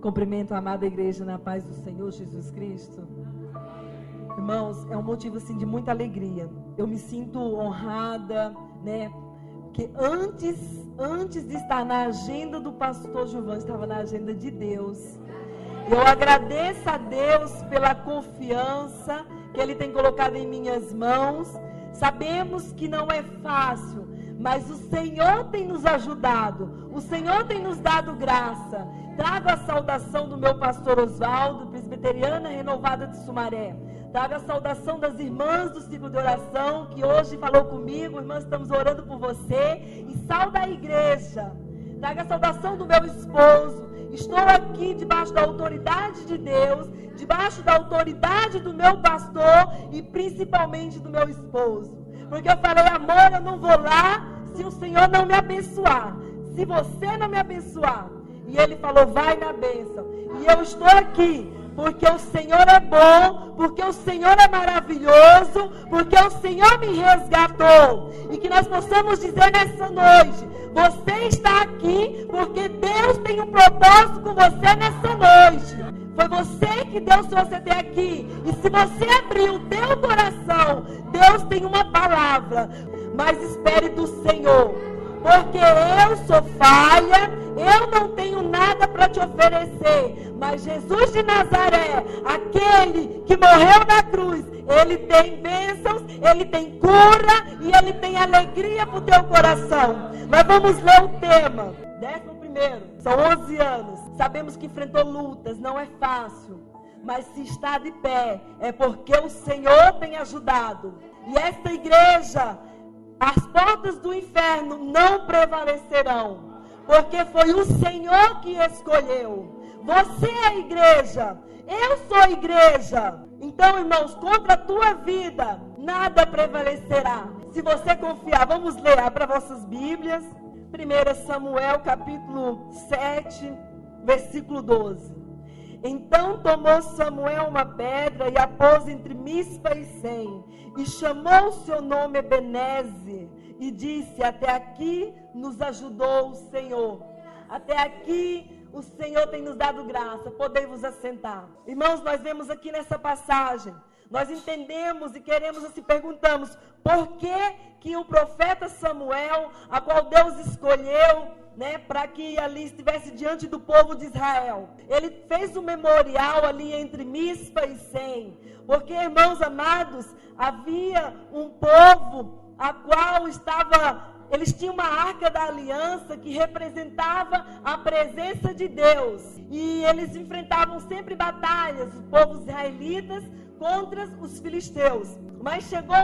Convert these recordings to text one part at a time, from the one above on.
Cumprimento a amada igreja na paz do Senhor Jesus Cristo. Irmãos, é um motivo assim de muita alegria. Eu me sinto honrada, né? Porque antes de estar na agenda do pastor Gilvan, estava na agenda de Deus. Eu agradeço a Deus pela confiança que Ele tem colocado em minhas mãos. Sabemos que não é fácil, mas o Senhor tem nos ajudado. O Senhor tem nos dado graça. Trago a saudação do meu pastor Oswaldo, presbiteriana renovada de Sumaré. Trago a saudação das irmãs do ciclo de oração, que hoje falou comigo. Irmãs, estamos orando por você. E sauda a igreja. Trago a saudação do meu esposo. Estou aqui debaixo da autoridade de Deus, debaixo da autoridade do meu pastor e principalmente do meu esposo. Porque eu falei, amor, eu não vou lá se o Senhor não me abençoar. Se você não me abençoar. E ele falou, vai na bênção. E eu estou aqui porque o Senhor é bom, porque o Senhor é maravilhoso, porque o Senhor me resgatou. E que nós possamos dizer nessa noite, você está aqui porque Deus tem um propósito com você nessa noite. Foi você que Deus trouxe até aqui. E se você abrir o teu coração, Deus tem uma palavra. Mas espere do Senhor, porque eu sou falha, eu não tenho nada para te oferecer. Mas Jesus de Nazaré, aquele que morreu na cruz, Ele tem bênçãos, Ele tem cura e Ele tem alegria para o teu coração. Mas vamos ler o tema. 11º, são 11 anos. Sabemos que enfrentou lutas, não é fácil. Mas se está de pé, é porque o Senhor tem ajudado. E esta igreja, as portas do inferno não prevalecerão, porque foi o Senhor que escolheu. Você é a igreja, eu sou a igreja. Então, irmãos, contra a tua vida, nada prevalecerá. Se você confiar, vamos ler, abra vossas Bíblias. 1 Samuel, capítulo 7, versículo 12. Então tomou Samuel uma pedra e a pôs entre Mispa e Sem, e chamou o seu nome Ebenezer, e disse, até aqui nos ajudou o Senhor. Até aqui o Senhor tem nos dado graça. Podem-vos assentar. Irmãos, nós vemos aqui nessa passagem, nós entendemos e queremos e perguntamos, por que o profeta Samuel, a qual Deus escolheu, para que ali estivesse diante do povo de Israel, ele fez um memorial ali entre Mispa e Sem, porque, irmãos amados, havia um povo a qual eles tinham uma arca da aliança que representava a presença de Deus, e eles enfrentavam sempre batalhas, os povos israelitas contra os filisteus. Mas chegou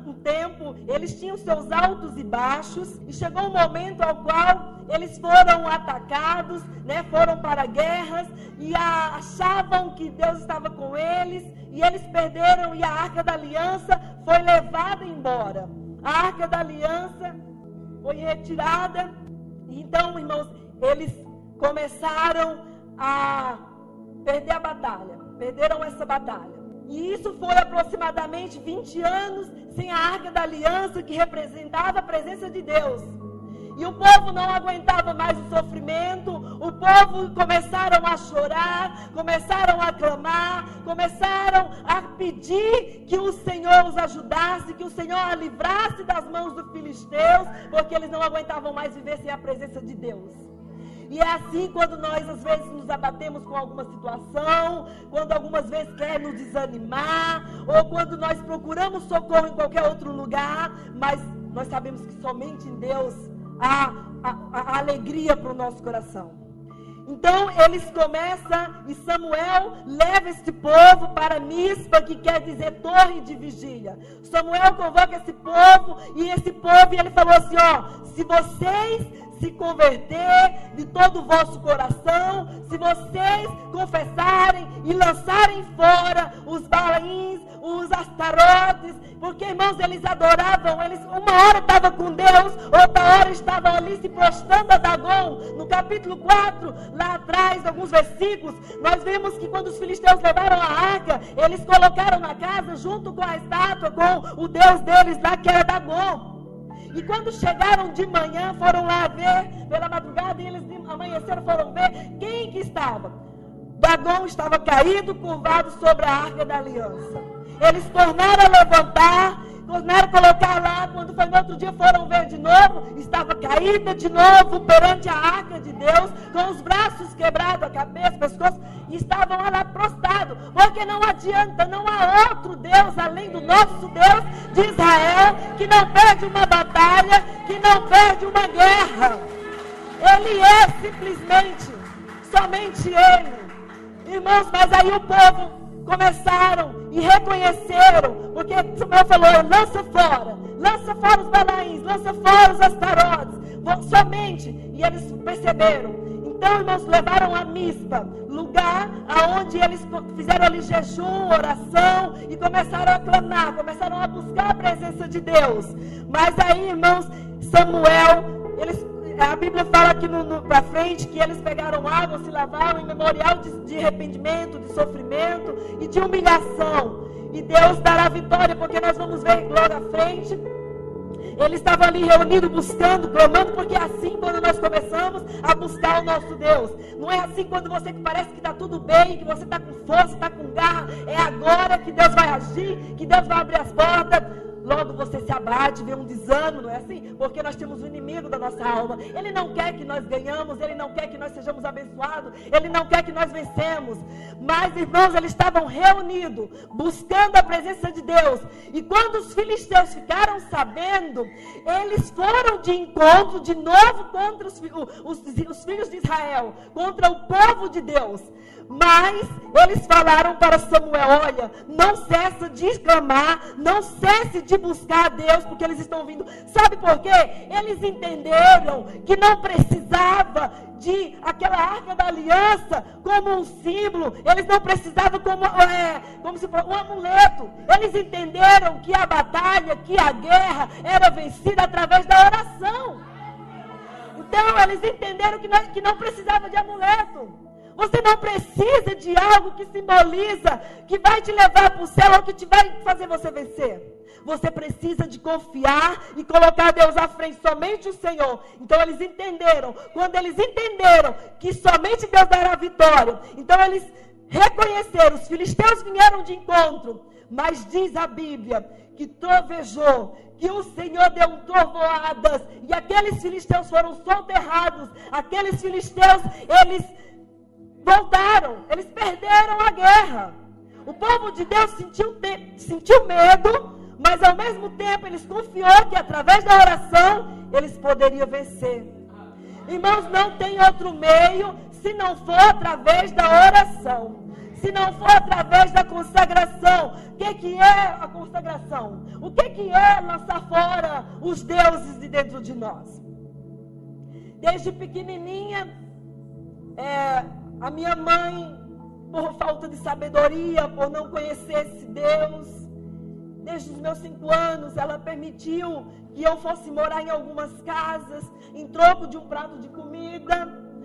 um tempo, eles tinham seus altos e baixos, e chegou um momento ao qual eles foram atacados, foram para guerras, e achavam que Deus estava com eles, e eles perderam, e a arca da aliança foi levada embora. A arca da aliança foi retirada, e então, irmãos, eles começaram a perder a batalha, perderam essa batalha. E isso foi aproximadamente 20 anos sem a arca da aliança, que representava a presença de Deus. E o povo não aguentava mais o sofrimento, o povo começaram a chorar, começaram a clamar, começaram a pedir que o Senhor os ajudasse, que o Senhor a livrasse das mãos dos filisteus, porque eles não aguentavam mais viver sem a presença de Deus. E é assim quando nós às vezes nos abatemos com alguma situação, quando algumas vezes quer nos desanimar, ou quando nós procuramos socorro em qualquer outro lugar, mas nós sabemos que somente em Deus há a alegria para o nosso coração. Então eles começam, e Samuel leva este povo para Mispa, que quer dizer torre de vigília. Samuel convoca esse povo, e ele falou assim, se vocês se converter de todo o vosso coração, se vocês confessarem e lançarem fora os Baalins, os Astarotes, porque, irmãos, eles adoravam, uma hora estavam com Deus, outra hora estavam ali se prostrando a Dagon. No capítulo 4, lá atrás, alguns versículos, nós vemos que quando os filisteus levaram a arca, eles colocaram na casa, junto com a estátua, com o Deus deles lá, que era Dagon. E quando chegaram de manhã, foram lá ver, pela madrugada, e eles amanheceram, foram ver quem que estava. Dagom estava caído, curvado sobre a arca da aliança. Eles tornaram a levantar, tornaram a colocar lá. Quando foi no outro dia, foram ver de novo. Estava caída de novo perante a arca de Deus, com os braços quebrados, a cabeça, o pescoço. E estavam lá prostrados. Porque não adianta, não há outro Deus além do nosso Deus de Israel, que não perde uma batalha, que não perde uma guerra. Ele é simplesmente, somente Ele. Irmãos, mas aí o povo começaram e reconheceram, porque Samuel falou, lança fora os Balaíns, lança fora os Astarotes, somente, e eles perceberam. Então, irmãos, levaram a Mispa, lugar aonde eles fizeram ali jejum, oração, e começaram a clamar, começaram a buscar a presença de Deus. Mas aí, irmãos, Samuel, a Bíblia fala aqui para frente que eles pegaram água, se lavaram em memorial de arrependimento, de sofrimento e de humilhação. E Deus dará vitória, porque nós vamos ver logo à frente. Eles estavam ali reunidos, buscando, clamando, porque é assim quando nós começamos a buscar o nosso Deus. Não é assim quando você parece que está tudo bem, que você está com força, está com garra. É agora que Deus vai agir, que Deus vai abrir as portas. Logo você se abate, vê um desânimo, não é assim? Porque nós temos um inimigo da nossa alma. Ele não quer que nós ganhamos, Ele não quer que nós sejamos abençoados, Ele não quer que nós vencemos. Mas, irmãos, eles estavam reunidos, buscando a presença de Deus. E quando os filisteus ficaram sabendo, eles foram de encontro de novo contra os filhos de Israel, contra o povo de Deus. Mas eles falaram para Samuel, olha, não cessa de clamar, não cesse de buscar a Deus, porque eles estão vindo. Sabe por quê? Eles entenderam que não precisava de aquela arca da aliança como um símbolo. Eles não precisavam como se fosse um amuleto. Eles entenderam que a batalha, que a guerra era vencida através da oração. Então eles entenderam que não precisava de amuleto. Você não precisa de algo que simboliza, que vai te levar para o céu ou que vai fazer você vencer. Você precisa de confiar e colocar Deus à frente, somente o Senhor. Então eles entenderam. Quando eles entenderam que somente Deus dará a vitória, então eles reconheceram, os filisteus vieram de encontro. Mas diz a Bíblia que trovejou, que o Senhor deu trovoadas, e aqueles filisteus foram soterrados. Aqueles filisteus, eles voltaram, eles perderam a guerra. O povo de Deus sentiu medo, mas ao mesmo tempo eles confiou que através da oração eles poderiam vencer. Irmãos, não tem outro meio se não for através da oração, se não for através da consagração. O que é a consagração? O que é lançar fora os deuses de dentro de nós? Desde pequenininha, a minha mãe, por falta de sabedoria, por não conhecer esse Deus, desde os meus 5 anos, ela permitiu que eu fosse morar em algumas casas, em troco de um prato de comida,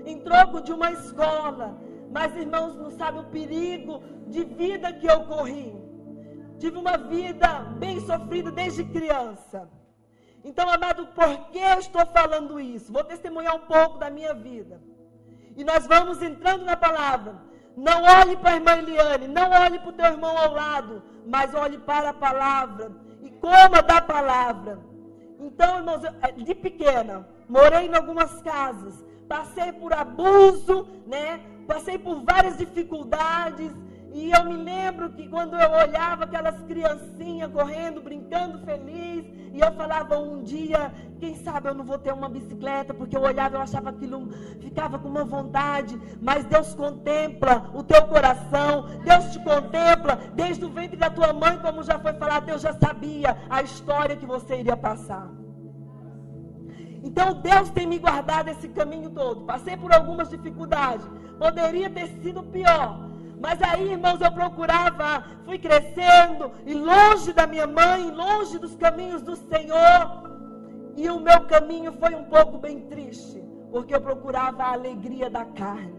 em troco de uma escola. Mas, irmãos, não sabem o perigo de vida que eu corri. Tive uma vida bem sofrida desde criança. Então, amado, por que eu estou falando isso? Vou testemunhar um pouco da minha vida. E nós vamos entrando na palavra. Não olhe para a irmã Eliane, não olhe para o teu irmão ao lado, mas olhe para a palavra e coma da palavra. Então, irmãos, de pequena, morei em algumas casas, passei por abuso, né? Passei por várias dificuldades. E eu me lembro que quando eu olhava aquelas criancinhas correndo, brincando feliz, e eu falava um dia, quem sabe eu não vou ter uma bicicleta, porque eu olhava, eu achava aquilo, ficava com uma vontade. Mas Deus contempla o teu coração, Deus te contempla desde o ventre da tua mãe, como já foi falado, Deus já sabia a história que você iria passar. Então Deus tem me guardado esse caminho todo. Passei por algumas dificuldades, poderia ter sido pior. Mas aí, irmãos, eu procurava, fui crescendo, e longe da minha mãe, longe dos caminhos do Senhor. E o meu caminho foi um pouco bem triste, porque eu procurava a alegria da carne.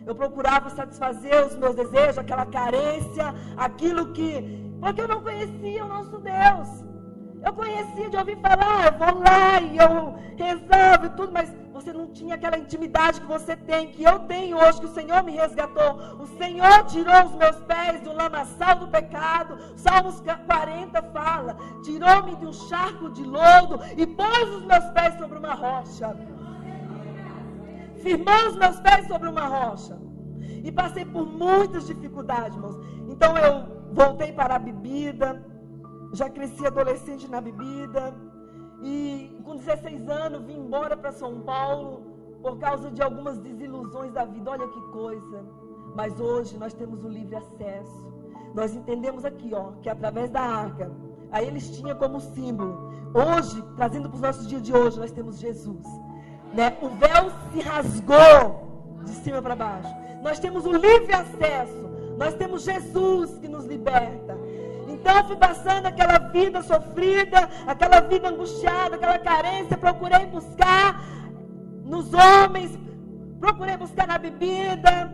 Eu procurava satisfazer os meus desejos, aquela carência, aquilo que... Porque eu não conhecia o nosso Deus. Eu conhecia de ouvir falar, eu vou lá e eu rezava e tudo, mas você não tinha aquela intimidade que você tem, que eu tenho hoje, que o Senhor me resgatou. O Senhor tirou os meus pés do lamaçal do pecado. Salmos 40 fala, tirou-me de um charco de lodo e pôs os meus pés sobre uma rocha. Firmou os meus pés sobre uma rocha. E passei por muitas dificuldades, irmãos. Então eu voltei para a bebida, já cresci adolescente na bebida, e com 16 anos vim embora para São Paulo, por causa de algumas desilusões da vida, olha que coisa. Mas hoje nós temos o livre acesso, nós entendemos aqui, que através da arca, aí eles tinham como símbolo, hoje, trazendo para os nossos dias de hoje, nós temos Jesus, né? O véu se rasgou de cima para baixo, nós temos o livre acesso, nós temos Jesus que nos liberta. Então eu fui passando aquela vida sofrida, aquela vida angustiada, aquela carência, procurei buscar nos homens, procurei buscar na bebida.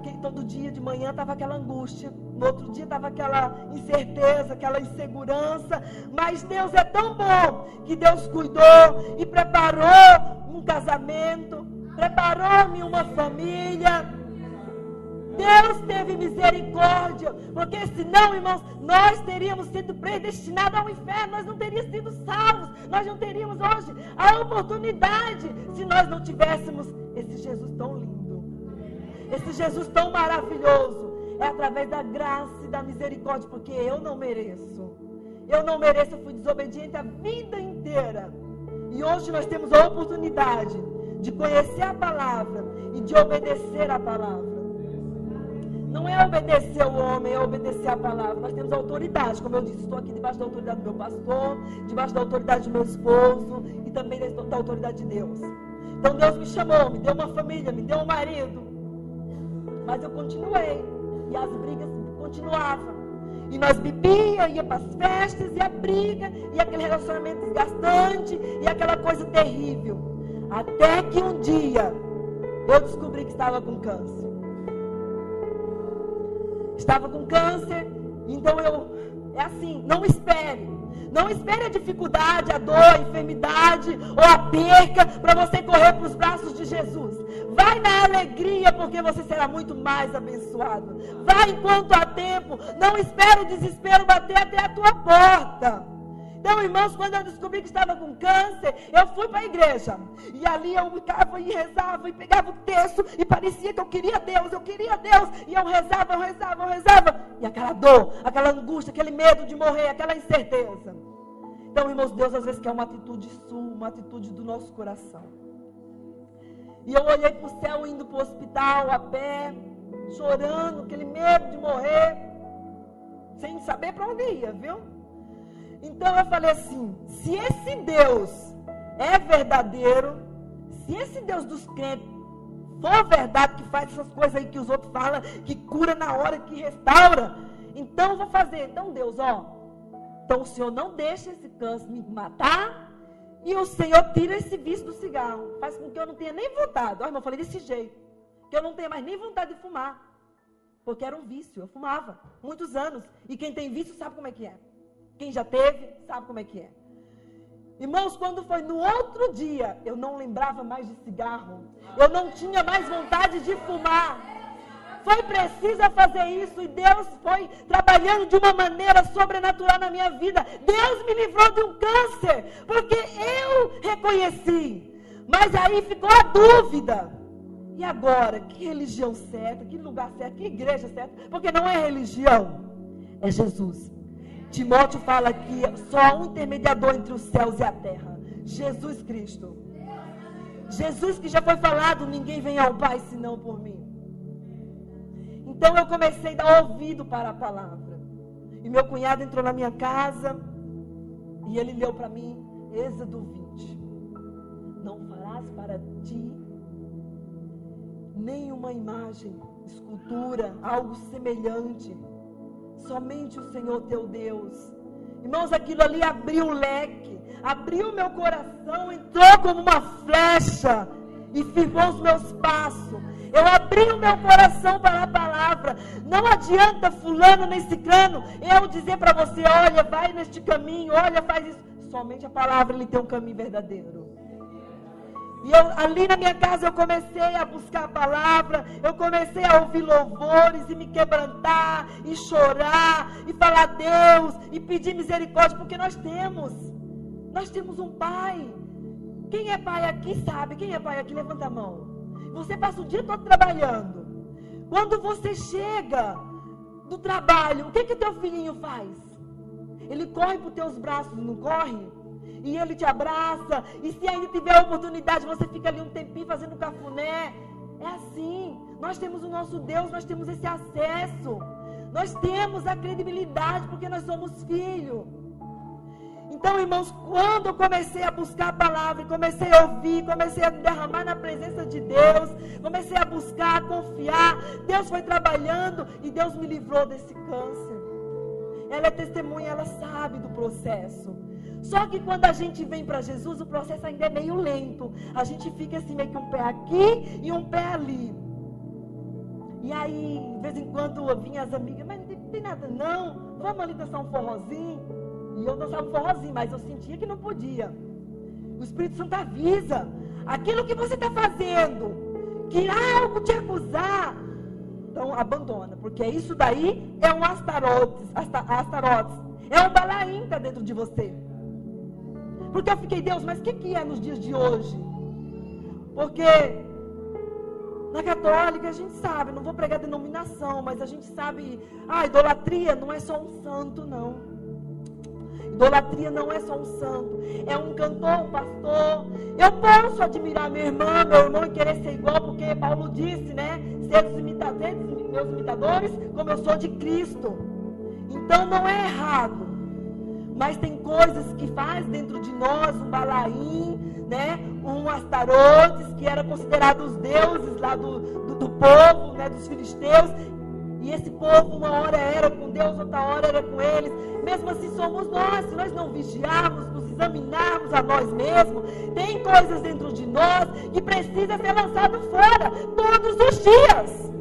E todo dia de manhã estava aquela angústia, no outro dia estava aquela incerteza, aquela insegurança. Mas Deus é tão bom que Deus cuidou e preparou um casamento, preparou-me uma família. Deus teve misericórdia, porque senão, irmãos, nós teríamos sido predestinados ao inferno, nós não teríamos sido salvos, nós não teríamos hoje a oportunidade, se nós não tivéssemos esse Jesus tão lindo, esse Jesus tão maravilhoso. É através da graça e da misericórdia, porque eu não mereço, eu fui desobediente a vida inteira, e hoje nós temos a oportunidade de conhecer a palavra e de obedecer a palavra. Não é obedecer o homem, é obedecer a palavra. Nós temos autoridade, como eu disse, estou aqui debaixo da autoridade do meu pastor, debaixo da autoridade do meu esposo e também da autoridade de Deus. Então Deus me chamou, me deu uma família, me deu um marido. Mas eu continuei e as brigas continuavam. E nós bebíamos, ia para as festas e a briga, e aquele relacionamento desgastante e aquela coisa terrível. Até que um dia eu descobri que estava com câncer. Estava com câncer, então é assim, não espere a dificuldade, a dor, a enfermidade ou a perca para você correr para os braços de Jesus. Vai na alegria, porque você será muito mais abençoado. Vai enquanto há tempo, não espere o desespero bater até a tua porta. Então, irmãos, quando eu descobri que estava com câncer, eu fui para a igreja. E ali eu ficava e rezava, e pegava o texto, e parecia que eu queria Deus. E eu rezava. E aquela dor, aquela angústia, aquele medo de morrer, aquela incerteza. Então, irmãos, Deus às vezes quer uma atitude sua, uma atitude do nosso coração. E eu olhei para o céu, indo para o hospital, a pé, chorando, aquele medo de morrer, sem saber para onde ia, viu? Então eu falei assim, se esse Deus é verdadeiro, se esse Deus dos crentes for verdade, que faz essas coisas aí que os outros falam, que cura na hora, que restaura, então eu vou fazer. Então Deus, então o Senhor não deixa esse câncer me matar, e o Senhor tira esse vício do cigarro, faz com que eu não tenha nem vontade. Irmão, eu falei desse jeito, que eu não tenha mais nem vontade de fumar, porque era um vício, eu fumava muitos anos, e quem tem vício sabe como é que é. Quem já teve, sabe como é que é. Irmãos, quando foi no outro dia, eu não lembrava mais de cigarro. Eu não tinha mais vontade de fumar. Foi preciso fazer isso e Deus foi trabalhando de uma maneira sobrenatural na minha vida. Deus me livrou de um câncer, porque eu reconheci. Mas aí ficou a dúvida. E agora, que religião certa, que lugar certo, que igreja certa? Porque não é religião, é Jesus. Timóteo fala que só há um intermediador entre os céus e a terra, Jesus Cristo. Jesus que já foi falado, ninguém vem ao Pai senão por mim. Então eu comecei a dar ouvido para a palavra. E meu cunhado entrou na minha casa e ele leu para mim Êxodo 20. Não farás para ti nenhuma imagem, escultura, algo semelhante. Somente o Senhor teu Deus. Irmãos, aquilo ali abriu o leque, abriu meu coração, entrou como uma flecha e firmou os meus passos. Eu abri o meu coração para a palavra. Não adianta fulano nem ciclano eu dizer para você, olha, vai neste caminho, olha, faz isso. Somente a palavra, ele tem um caminho verdadeiro. E ali na minha casa eu comecei a buscar a palavra, eu comecei a ouvir louvores e me quebrantar, e chorar, e falar a Deus, e pedir misericórdia, porque nós temos um pai. Quem é pai aqui sabe, quem é pai aqui levanta a mão. Você passa o dia todo trabalhando. Quando você chega do trabalho, o que o teu filhinho faz? Ele corre para os teus braços, não corre? E ele te abraça, e se ainda tiver a oportunidade, você fica ali um tempinho fazendo cafuné. É assim, nós temos o nosso Deus, nós temos esse acesso, nós temos a credibilidade, porque nós somos filhos. Então, irmãos, quando eu comecei a buscar a palavra, comecei a ouvir, comecei a me derramar na presença de Deus, comecei a buscar, a confiar, Deus foi trabalhando, e Deus me livrou desse câncer. Ela é testemunha, ela sabe do processo. Só que quando a gente vem para Jesus, o processo ainda é meio lento. A gente fica assim, meio que um pé aqui e um pé ali. E aí, de vez em quando, vinha as amigas, mas não tem nada não, vamos ali dançar um forrozinho. E eu dançava um forrozinho, mas eu sentia que não podia. O Espírito Santo avisa, aquilo que você está fazendo, que algo te acusar, então abandona, porque isso daí é um Astarotes, é um Balaim que está dentro de você. Porque eu fiquei, Deus, mas o que é nos dias de hoje? Porque na católica a gente sabe, não vou pregar denominação, mas a gente sabe, idolatria não é só um santo, não. Idolatria não é só um santo, é um cantor, um pastor. Eu posso admirar minha irmã, meu irmão e querer ser igual, porque Paulo disse, né? Ser os meus imitadores, como eu sou de Cristo. Então não é errado. Mas tem coisas que faz dentro de nós, um Balaim, né? Um Astarotes, que era considerado os deuses lá do povo, né? Dos filisteus. E esse povo uma hora era com Deus, outra hora era com eles. Mesmo assim somos nós, se nós não vigiarmos, nos examinarmos a nós mesmos, tem coisas dentro de nós que precisa ser lançado fora, todos os dias.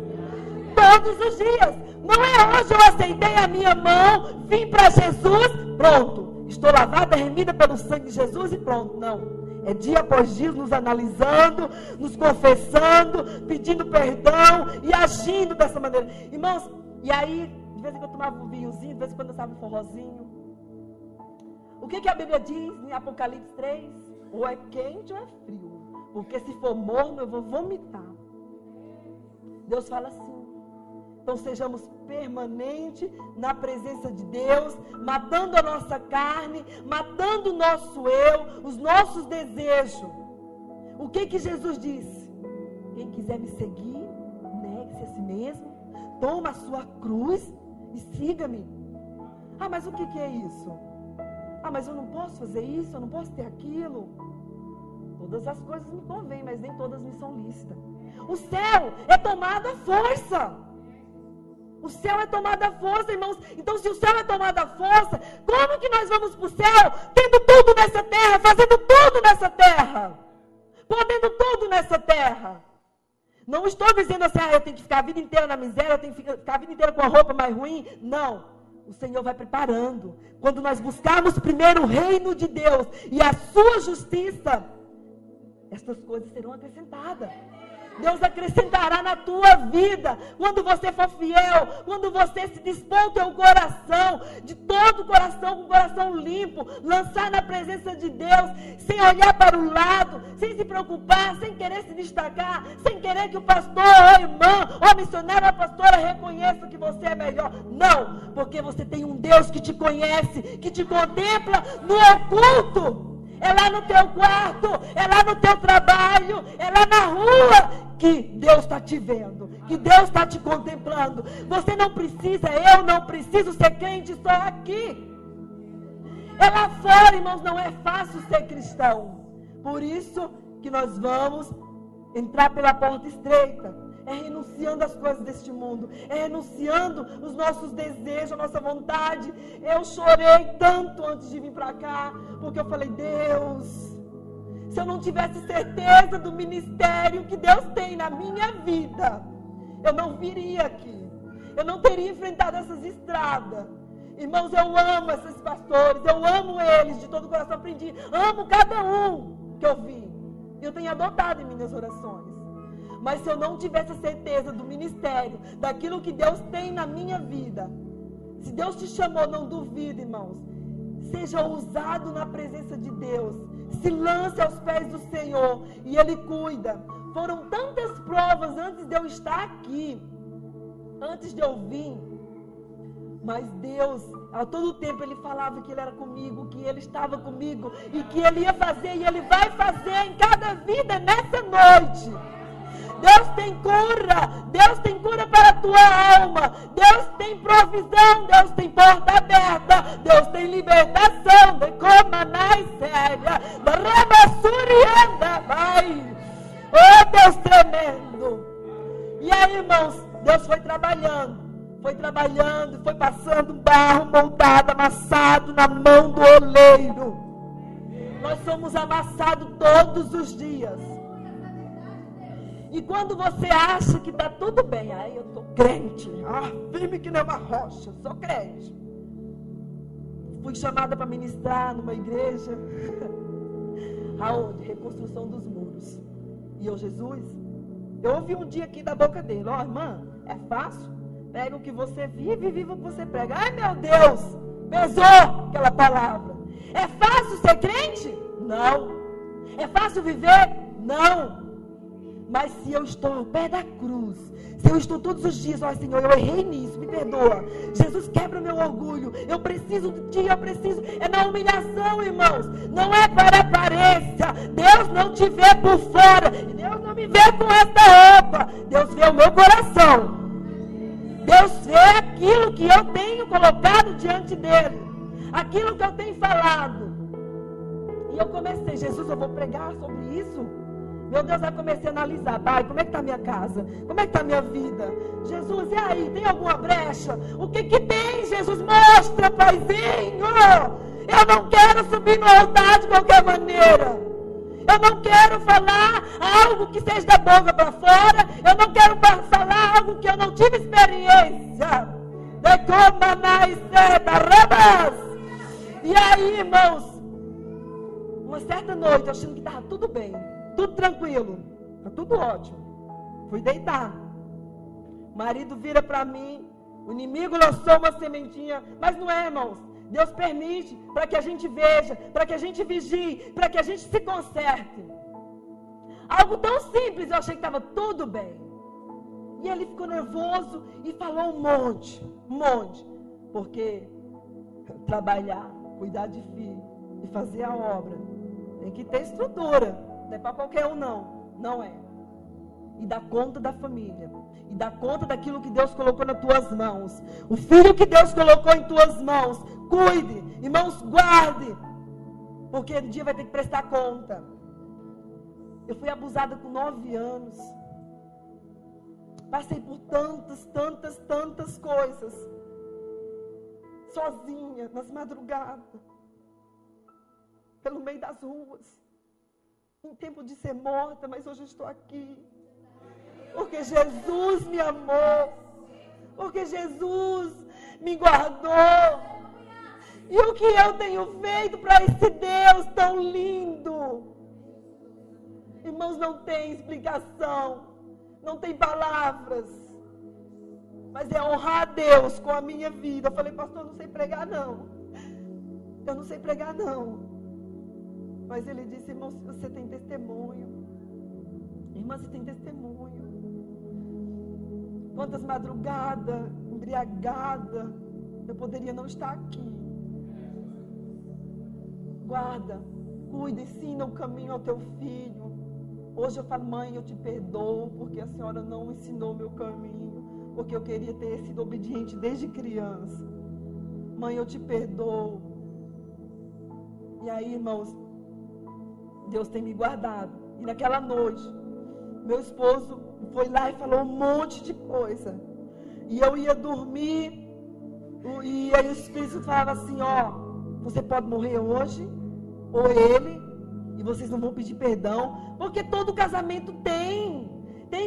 Todos os dias. Não é hoje eu aceitei a minha mão, vim para Jesus, pronto. Estou lavada, remida pelo sangue de Jesus e pronto. Não. É dia após dia nos analisando, nos confessando, pedindo perdão e agindo dessa maneira. Irmãos, e aí, de vez em quando eu tomava um vinhozinho, de vez em quando eu dançava um forrozinho. O que a Bíblia diz em Apocalipse 3? Ou é quente ou é frio. Porque se for morno eu vou vomitar. Deus fala assim. Então sejamos permanentes na presença de Deus, matando a nossa carne, matando o nosso eu, os nossos desejos. O que Jesus disse? Quem quiser me seguir, negue-se a si mesmo, toma a sua cruz e siga-me. Mas o que é isso? Mas eu não posso fazer isso, eu não posso ter aquilo. Todas as coisas me convêm, mas nem todas me são lícitas. O céu é tomado à força. O céu é tomado à força, irmãos. Então, se o céu é tomado à força, como que nós vamos para o céu, tendo tudo nessa terra, fazendo tudo nessa terra, podendo tudo nessa terra? Não estou dizendo assim, eu tenho que ficar a vida inteira na miséria, eu tenho que ficar a vida inteira com a roupa mais ruim. Não. O Senhor vai preparando. Quando nós buscarmos primeiro o reino de Deus e a sua justiça, estas coisas serão acrescentadas. Deus acrescentará na tua vida, quando você for fiel, quando você se dispor o teu coração, de todo o coração, com o coração limpo, lançar na presença de Deus, sem olhar para o lado, sem se preocupar, sem querer se destacar, sem querer que o pastor, ou a irmã, ou a missionária, ou a pastora reconheça que você é melhor. Não, porque você tem um Deus que te conhece, que te contempla no oculto. É lá no teu quarto, é lá no teu trabalho, é lá na rua que Deus está te vendo, que Deus está te contemplando. Você não precisa, eu não preciso ser crente só aqui. É lá fora, irmãos, não é fácil ser cristão. Por isso que nós vamos entrar pela porta estreita. É renunciando às coisas deste mundo, é renunciando os nossos desejos, a nossa vontade. Eu chorei tanto antes de vir para cá, porque eu falei, Deus, se eu não tivesse certeza do ministério que Deus tem na minha vida, eu não viria aqui. Eu não teria enfrentado essas estradas. Irmãos, eu amo esses pastores, eu amo eles de todo o coração, aprendi, amo cada um que eu vi. Eu tenho adotado em minhas orações. Mas se eu não tivesse a certeza do ministério, daquilo que Deus tem na minha vida, se Deus te chamou, não duvide, irmãos. Seja ousado na presença de Deus. Se lance aos pés do Senhor e Ele cuida. Foram tantas provas antes de eu estar aqui, antes de eu vir. Mas Deus, a todo tempo Ele falava que Ele era comigo, que Ele estava comigo e que Ele ia fazer e Ele vai fazer em cada vida nessa noite. Deus tem cura para a tua alma, Deus tem provisão, Deus tem porta aberta, Deus tem libertação, de coma na séria, da rebassurianda, vai, oh Deus tremendo. E aí, irmãos, Deus foi trabalhando, foi passando barro moldado, amassado na mão do oleiro. Nós somos amassados todos os dias. E quando você acha que está tudo bem, aí eu estou crente, firme que nem uma rocha, sou crente. Fui chamada para ministrar numa igreja, aonde? Reconstrução dos muros. E eu, Jesus, eu ouvi um dia aqui da boca dele, irmã, é fácil? Pega o que você vive e viva o que você prega. Ai, meu Deus, pesou aquela palavra. É fácil ser crente? Não. É fácil viver? Não. Mas se eu estou ao pé da cruz, se eu estou todos os dias, Senhor, eu errei nisso, me perdoa. Jesus, quebra o meu orgulho, eu preciso de Ti, eu preciso. É na humilhação, irmãos, não é para aparência. Deus não te vê por fora, Deus não me vê com essa roupa, Deus vê o meu coração. Deus vê aquilo que eu tenho colocado diante dEle, aquilo que eu tenho falado. E eu comecei, Jesus, eu vou pregar sobre isso. Meu Deus, eu comecei a analisar, Pai, como é que está a minha casa? Como é que está a minha vida? Jesus, e aí, tem alguma brecha? O que tem, Jesus? Mostra, Paizinho! Eu não quero subir no altar de qualquer maneira. Eu não quero falar algo que seja da boca para fora. Eu não quero falar algo que eu não tive experiência. E aí, irmãos, uma certa noite, achando que estava tudo bem, tudo tranquilo, está tudo ótimo. Fui deitar. O marido vira para mim, o inimigo lançou uma sementinha, mas não é, irmãos. Deus permite para que a gente veja, para que a gente vigie, para que a gente se conserte. Algo tão simples, eu achei que estava tudo bem. E ele ficou nervoso e falou um monte. Porque trabalhar, cuidar de filho e fazer a obra, tem que ter estrutura. Não é para qualquer um, não é. E dá conta da família. E dá conta daquilo que Deus colocou nas tuas mãos. O filho que Deus colocou em tuas mãos. Cuide, irmãos, guarde. Porque um dia vai ter que prestar conta. Eu fui abusada com 9 anos. Passei por tantas coisas. Sozinha, nas madrugadas. Pelo meio das ruas. Em tempo de ser morta, mas hoje eu estou aqui. Porque Jesus me amou. Porque Jesus me guardou. E o que eu tenho feito para esse Deus tão lindo? Irmãos, não tem explicação. Não tem palavras. Mas é honrar a Deus com a minha vida. Eu falei, pastor, eu não sei pregar não. Eu não sei pregar não. Mas ele disse, irmão, você tem testemunho. Irmã, você tem testemunho. Quantas madrugadas, embriagada, eu poderia não estar aqui. Guarda, cuida, ensina o caminho ao teu filho. Hoje eu falo, mãe, eu te perdoo, porque a senhora não ensinou meu caminho, porque eu queria ter sido obediente desde criança. Mãe, eu te perdoo. E aí, irmãos, Deus tem me guardado. E naquela noite, meu esposo foi lá e falou um monte de coisa. E eu ia dormir, e aí o Espírito falava assim, ó, você pode morrer hoje, ou ele, E vocês não vão pedir perdão, porque todo casamento tem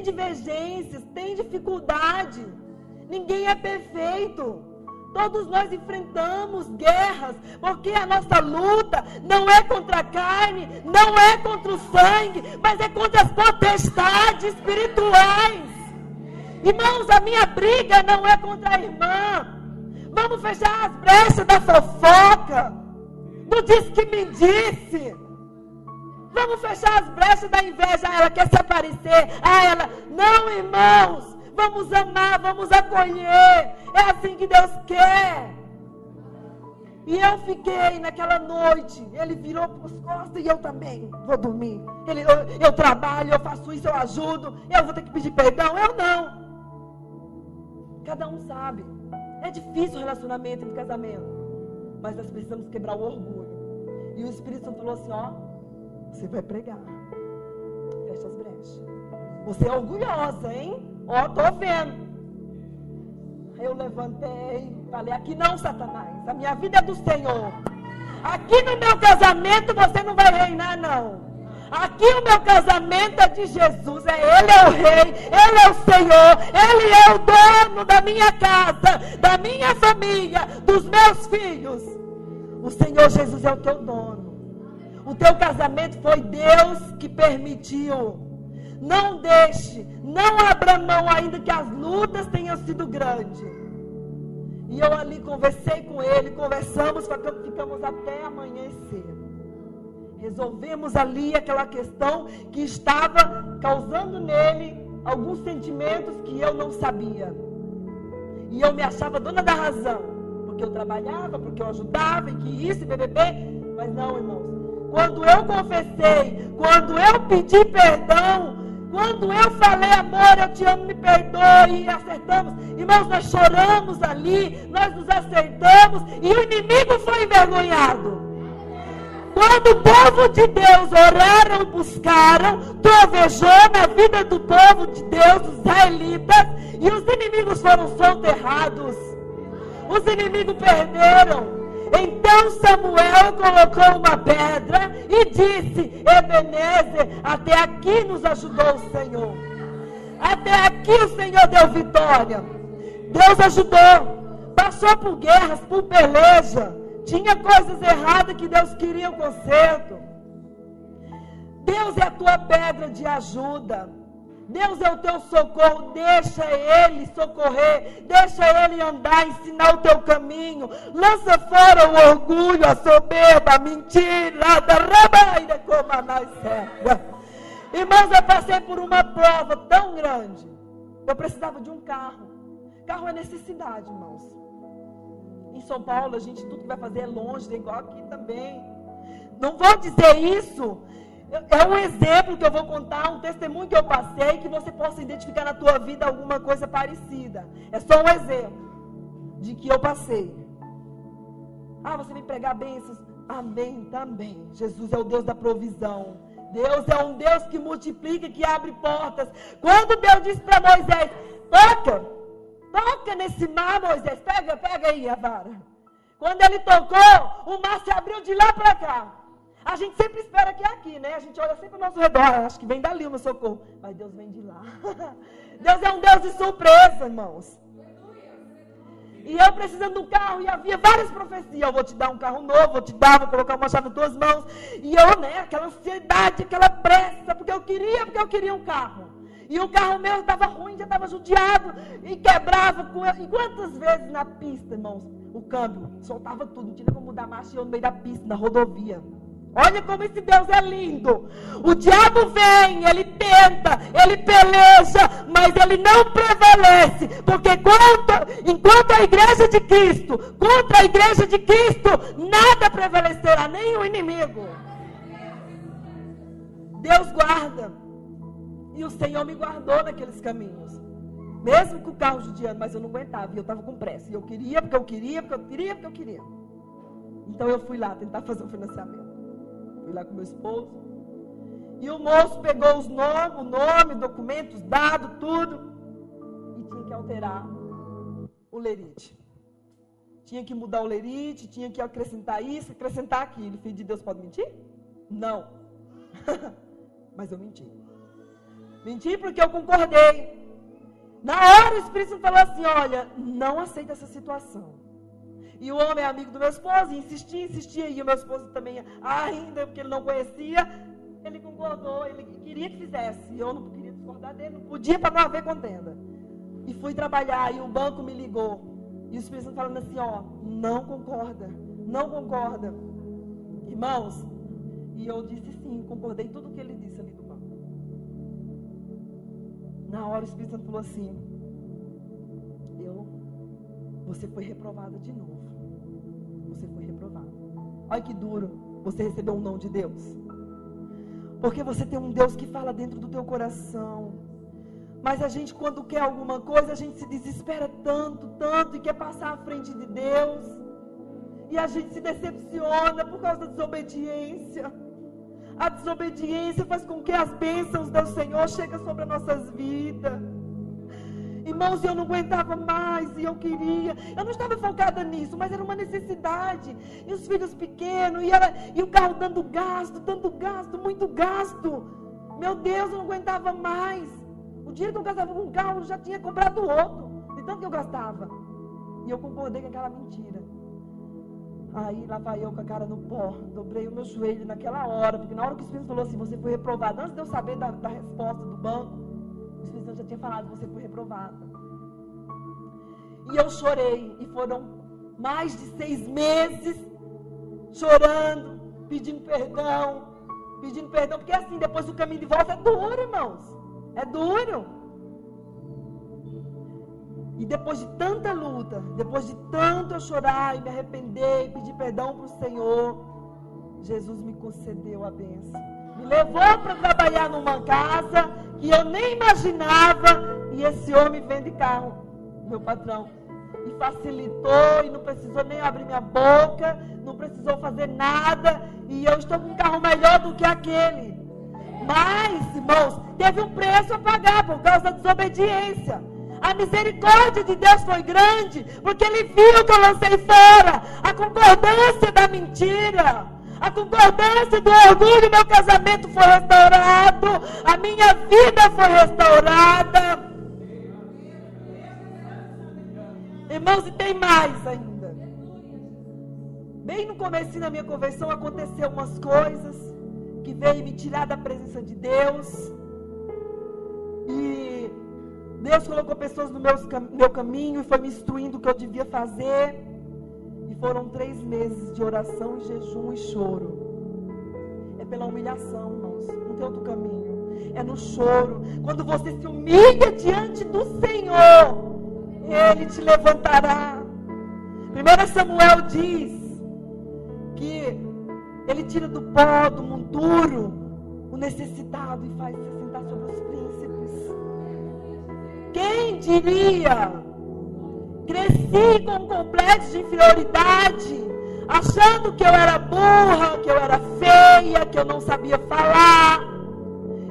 divergências, tem dificuldade. Ninguém é perfeito. Todos nós enfrentamos guerras, porque a nossa luta não é contra a carne, não é contra o sangue, mas é contra as potestades espirituais. Irmãos, a minha briga não é contra a irmã. Vamos fechar as brechas da fofoca, do disse que me disse. Vamos fechar as brechas da inveja. Ela quer se aparecer. Ela, não, irmãos. Vamos amar, vamos acolher. É assim que Deus quer. E eu fiquei naquela noite. Ele virou para as costas e eu também vou dormir. Eu trabalho, eu faço isso, eu ajudo. Eu vou ter que pedir perdão? Eu não. Cada um sabe. É difícil o relacionamento entre casamento. Mas nós precisamos quebrar o orgulho. E o Espírito Santo falou assim, ó. Você vai pregar. Fecha as brechas. Você é orgulhosa, hein? Ó, tô vendo. Aí eu levantei, falei, aqui não, Satanás. A minha vida é do Senhor. Aqui no meu casamento você não vai reinar, não. Aqui o meu casamento é de Jesus. Ele é o rei, Ele é o Senhor. Ele é o dono da minha casa, da minha família, dos meus filhos. O Senhor Jesus é o teu dono. O teu casamento foi Deus que permitiu. Não deixe, não abra mão ainda que as lutas tenham sido grandes. E eu ali conversei com ele, conversamos, ficamos até amanhecer. Resolvemos ali aquela questão que estava causando nele alguns sentimentos que eu não sabia. E eu me achava dona da razão, porque eu trabalhava, porque eu ajudava, e que isso, e BBB. Mas não, irmãos. Quando eu confessei, quando eu pedi perdão, quando eu falei, amor, eu te amo, me perdoe, e acertamos. Irmãos, nós choramos ali, nós nos acertamos, e o inimigo foi envergonhado. Quando o povo de Deus oraram, buscaram, trovejou na vida do povo de Deus, dos israelitas, e os inimigos foram soterrados. Os inimigos perderam. Então Samuel colocou uma pedra e disse, Ebenezer, até aqui nos ajudou o Senhor. Até aqui o Senhor deu vitória. Deus ajudou. Passou por guerras, por peleja. Tinha coisas erradas que Deus queria o conserto. Deus é a tua pedra de ajuda. Deus é o teu socorro, deixa Ele socorrer, deixa Ele andar, ensinar o teu caminho, lança fora o orgulho, a soberba, a mentira, da rabaira como a nós cega. Irmãos, eu passei por uma prova tão grande, eu precisava de um carro. Carro é necessidade, irmãos. Em São Paulo, a gente, tudo que vai fazer é longe, é igual aqui também. Não vou dizer isso. É um exemplo que eu vou contar, um testemunho que eu passei, que você possa identificar na tua vida alguma coisa parecida. É só um exemplo de que eu passei. Ah, você vem pregar bênçãos? Amém também. Jesus é o Deus da provisão. Deus é um Deus que multiplica, que abre portas. Quando Deus disse para Moisés, toca nesse mar, Moisés, pega aí a vara. Quando ele tocou, o mar se abriu de lá para cá. A gente sempre espera que é aqui, né? A gente olha sempre ao nosso redor, acho que vem dali o meu socorro. Mas Deus vem de lá. Deus é um Deus de surpresa, irmãos. E eu precisando de um carro, e havia várias profecias. Eu vou te dar um carro novo, vou colocar uma chave nas tuas mãos. E eu, né, aquela ansiedade, aquela pressa, porque eu queria um carro. E o carro meu estava ruim, já estava judiado, e quebrava. E quantas vezes na pista, irmãos, o câmbio soltava tudo, não tinha como mudar a marcha, e eu no meio da pista, na rodovia. Olha como esse Deus é lindo. O diabo vem, ele tenta, ele peleja, mas ele não prevalece. Porque enquanto a igreja de Cristo, contra a igreja de Cristo, nada prevalecerá, nem o inimigo. Deus guarda. E o Senhor me guardou naqueles caminhos. Mesmo com o carro judiando, mas eu não aguentava. E eu estava com pressa. E eu queria, porque eu queria. Então eu fui lá tentar fazer um financiamento. Fui lá com meu esposo. E o moço pegou o nome, documentos, dados, tudo. E tinha que alterar o lerite. Tinha que mudar o lerite, tinha que acrescentar isso, acrescentar aquilo. Filho de Deus pode mentir? Não. Mas eu menti. Menti porque eu concordei. Na hora o Espírito Santo falou assim, olha, não aceita essa situação. E o homem é amigo do meu esposo, insistia, e o meu esposo também, ainda porque ele não conhecia, ele concordou, ele queria que fizesse. E eu não queria discordar dele, não podia para não haver contenda. E fui trabalhar, e o banco me ligou. E o Espírito Santo falando assim, ó, não concorda. Irmãos, e eu disse sim, concordei tudo o que ele disse ali do banco. Na hora o Espírito Santo falou assim, você foi reprovada de novo. Você foi reprovada. Olha que duro, você recebeu um não de Deus. Porque você tem um Deus que fala dentro do teu coração. Mas a gente, quando quer alguma coisa, a gente se desespera tanto, e quer passar à frente de Deus. E a gente se decepciona por causa da desobediência. A desobediência faz com que as bênçãos do Senhor cheguem sobre as nossas vidas. Irmãos, eu não aguentava mais, e eu queria. Eu não estava focada nisso, mas era uma necessidade. E os filhos pequenos, e o carro dando gasto, muito gasto. Meu Deus, eu não aguentava mais. O dinheiro que eu gastava com o carro, eu já tinha comprado outro. De tanto que eu gastava. E eu concordei com aquela mentira. Aí lá vai eu com a cara no pó. Dobrei o meu joelho naquela hora. Porque na hora que o Espírito falou assim, você foi reprovado. Antes de eu saber da resposta do banco, o Espírito Santo já tinha falado, você foi reprovada. E eu chorei. E foram mais de 6 meses chorando, pedindo perdão. Porque assim, depois o caminho de volta é duro, irmãos. É duro. E depois de tanta luta, depois de tanto eu chorar e me arrepender e pedir perdão para o Senhor, Jesus me concedeu a bênção. Me levou para trabalhar numa casa que eu nem imaginava. E esse homem vende carro, meu patrão. E facilitou, e não precisou nem abrir minha boca, não precisou fazer nada. E eu estou com um carro melhor do que aquele. Mas, irmãos, teve um preço a pagar por causa da desobediência. A misericórdia de Deus foi grande, porque Ele viu que eu lancei fora a concordância da mentira, a concordância do orgulho. Meu casamento foi restaurado, a minha vida foi restaurada. Irmãos, e tem mais ainda. Bem no começo da minha conversão aconteceu umas coisas que veio me tirar da presença de Deus. E Deus colocou pessoas no meu caminho e foi me instruindo o que eu devia fazer. E foram 3 meses de oração, jejum e choro. É pela humilhação, irmãos. Não tem outro caminho. É no choro. Quando você se humilha diante do Senhor, Ele te levantará. 1 Samuel diz que Ele tira do pó, do monturo, o necessitado e faz se sentar sobre os príncipes. Quem diria? Cresci com um complexo de inferioridade, achando que eu era burra, que eu era feia, que eu não sabia falar.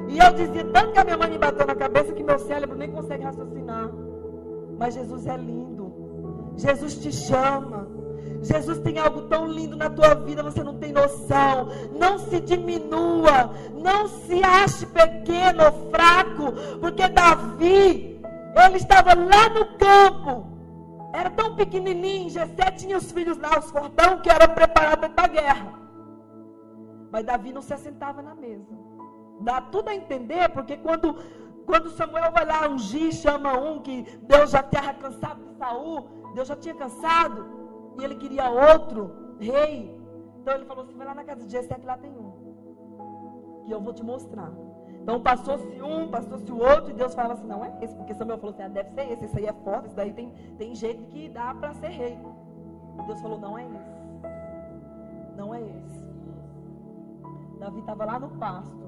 E eu dizia tanto que a minha mãe me bateu na cabeça que meu cérebro nem consegue raciocinar. Mas Jesus é lindo. Jesus te chama. Jesus tem algo tão lindo na tua vida, você não tem noção. Não se diminua, não se ache pequeno ou fraco, porque Davi, ele estava lá no campo, era tão pequenininho. Jessé tinha os filhos lá, os fortão, que eram preparados para a guerra. Mas Davi não se assentava na mesa. Dá tudo a entender, porque quando Samuel vai lá ungir, chama um que Deus já tinha cansado de Saul, Deus já tinha cansado, e ele queria outro rei. Então ele falou assim, vai lá na casa de Jessé que lá tem um, que eu vou te mostrar. Então passou-se um, passou-se o outro, e Deus fala assim, não é esse, porque Samuel falou assim, deve ser esse aí é forte, esse daí tem jeito que dá para ser rei. E Deus falou, não é esse, não é esse. Davi estava lá no pasto.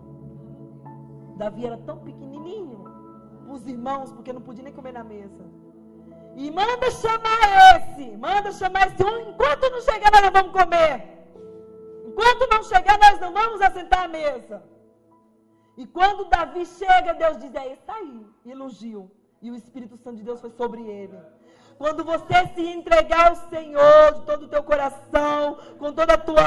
Davi era tão pequenininho para os irmãos, porque não podia nem comer na mesa. E manda chamar esse um, enquanto não chegar nós não vamos comer. Enquanto não chegar nós não vamos assentar à mesa. E quando Davi chega, Deus diz, é esse aí, e elogiu. E o Espírito Santo de Deus foi sobre ele. Quando você se entregar ao Senhor de todo o teu coração, com toda a tua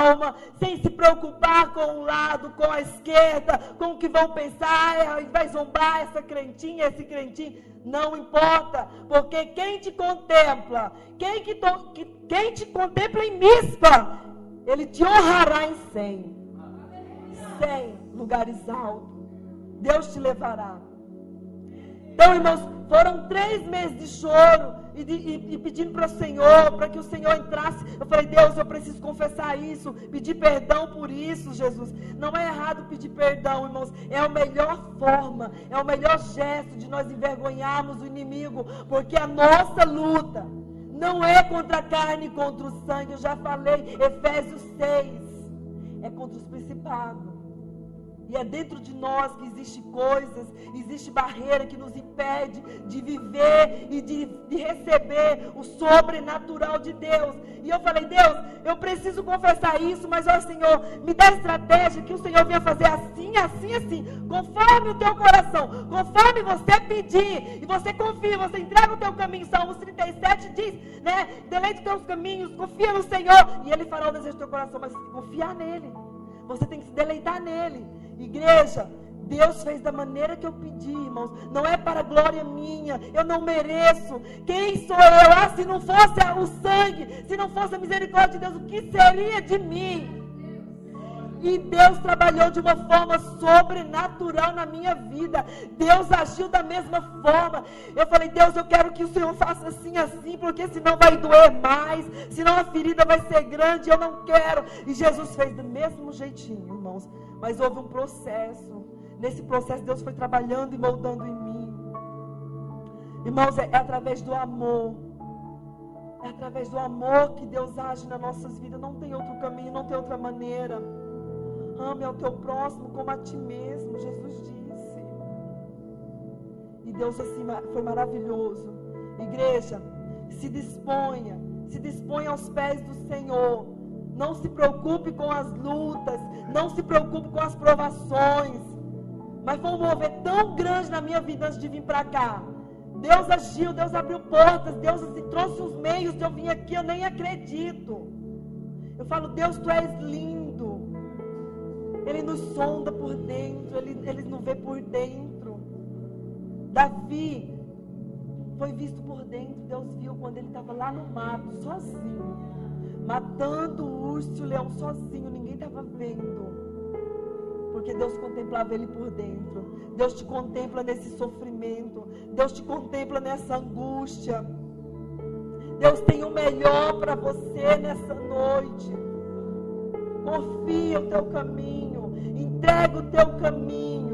alma, sem se preocupar com um lado, com a esquerda, com o que vão pensar, vai zombar essa crentinha, esse crentinho, não importa, porque quem te contempla, quem te contempla em Mispa, ele te honrará em 100 lugares altos. Deus te levará. Então, irmãos, foram 3 meses de choro e pedindo para o Senhor, para que o Senhor entrasse. Eu falei, Deus, eu preciso confessar isso, pedir perdão por isso, Jesus. Não é errado pedir perdão, irmãos. É a melhor forma, é o melhor gesto de nós envergonharmos o inimigo, porque a nossa luta não é contra a carne e contra o sangue. Eu já falei, Efésios 6, é contra os principados. E é dentro de nós que existem coisas, existe barreira que nos impede de viver e de receber o sobrenatural de Deus. E eu falei, Deus, eu preciso confessar isso, mas ó Senhor, me dá estratégia que o Senhor venha fazer assim, assim, assim, conforme o teu coração, conforme você pedir, e você confia, você entrega o teu caminho. Salmos 37 diz, né, deleite os teus caminhos, confia no Senhor, e Ele fará o desejo do teu coração, mas confiar nele, você tem que se deleitar nele. Igreja, Deus fez da maneira que eu pedi, irmãos. Não é para glória minha, eu não mereço. Quem sou eu? Ah, se não fosse o sangue, se não fosse a misericórdia de Deus, o que seria de mim? E Deus trabalhou de uma forma sobrenatural na minha vida. Deus agiu da mesma forma. Eu falei, Deus, eu quero que o Senhor faça assim, assim, porque senão vai doer mais, senão a ferida vai ser grande, eu não quero. E Jesus fez do mesmo jeitinho, irmãos. Mas houve um processo. Nesse processo Deus foi trabalhando e moldando em mim. Irmãos, é através do amor. É através do amor que Deus age nas nossas vidas. Não tem outro caminho, não tem outra maneira. Ame ao teu próximo como a ti mesmo, Jesus disse. E Deus assim foi maravilhoso. Igreja, se disponha aos pés do Senhor. Não se preocupe com as lutas, não se preocupe com as provações. Mas foi um mover tão grande na minha vida antes de vir para cá. Deus agiu, Deus abriu portas, Deus trouxe os meios de eu vir aqui, eu nem acredito. Eu falo, Deus, tu és lindo. Ele nos sonda por dentro, ele nos vê por dentro. Davi foi visto por dentro, Deus viu quando ele estava lá no mato, sozinho, matando o urso e o leão sozinho, ninguém estava vendo, porque Deus contemplava ele por dentro. Deus te contempla nesse sofrimento, Deus te contempla nessa angústia. Deus tem o melhor para você nessa noite. Confia o teu caminho, entrega o teu caminho.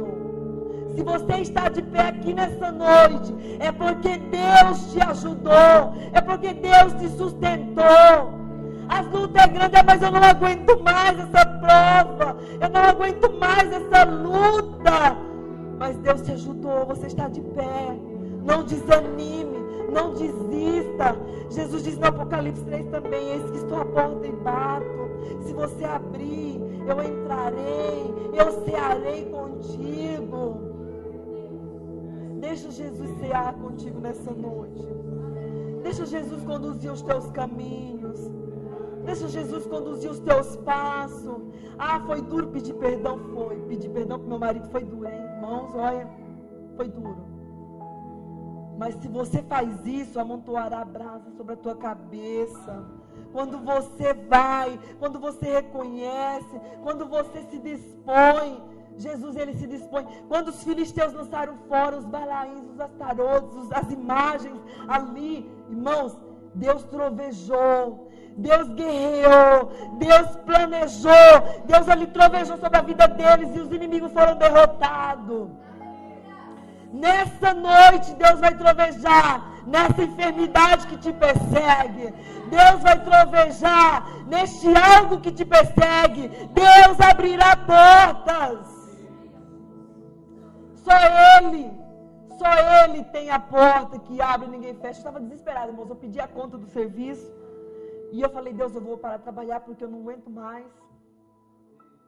Se você está de pé aqui nessa noite, é porque Deus te ajudou, é porque Deus te sustentou. As lutas é grande, mas eu não aguento mais essa prova, eu não aguento mais essa luta. Mas Deus te ajudou, você está de pé. Não desanime, não desista. Jesus diz no Apocalipse 3 também, eis que estou à porta e bato. Se você abrir, eu entrarei, eu cearei contigo. Deixa Jesus cear contigo nessa noite. Deixa Jesus conduzir os teus caminhos. Deixa Jesus conduzir os teus passos. Ah, foi duro pedir perdão? Foi. Pedir perdão pro meu marido foi duro, hein? Irmãos, olha, foi duro. Mas se você faz isso, amontoará brasa sobre a tua cabeça. Quando você vai, quando você reconhece, quando você se dispõe, Jesus, ele se dispõe. Quando os filisteus lançaram fora os balaíns, os astarotos, as imagens ali, irmãos, Deus trovejou, Deus guerreou, Deus planejou, Deus ali trovejou sobre a vida deles e os inimigos foram derrotados. Nessa noite Deus vai trovejar nessa enfermidade que te persegue. Deus vai trovejar neste algo que te persegue. Deus abrirá portas. Só Ele tem a porta que abre e ninguém fecha. Eu estava desesperada, irmãos. Eu pedi a conta do serviço e eu falei, Deus, eu vou parar de trabalhar porque eu não aguento mais.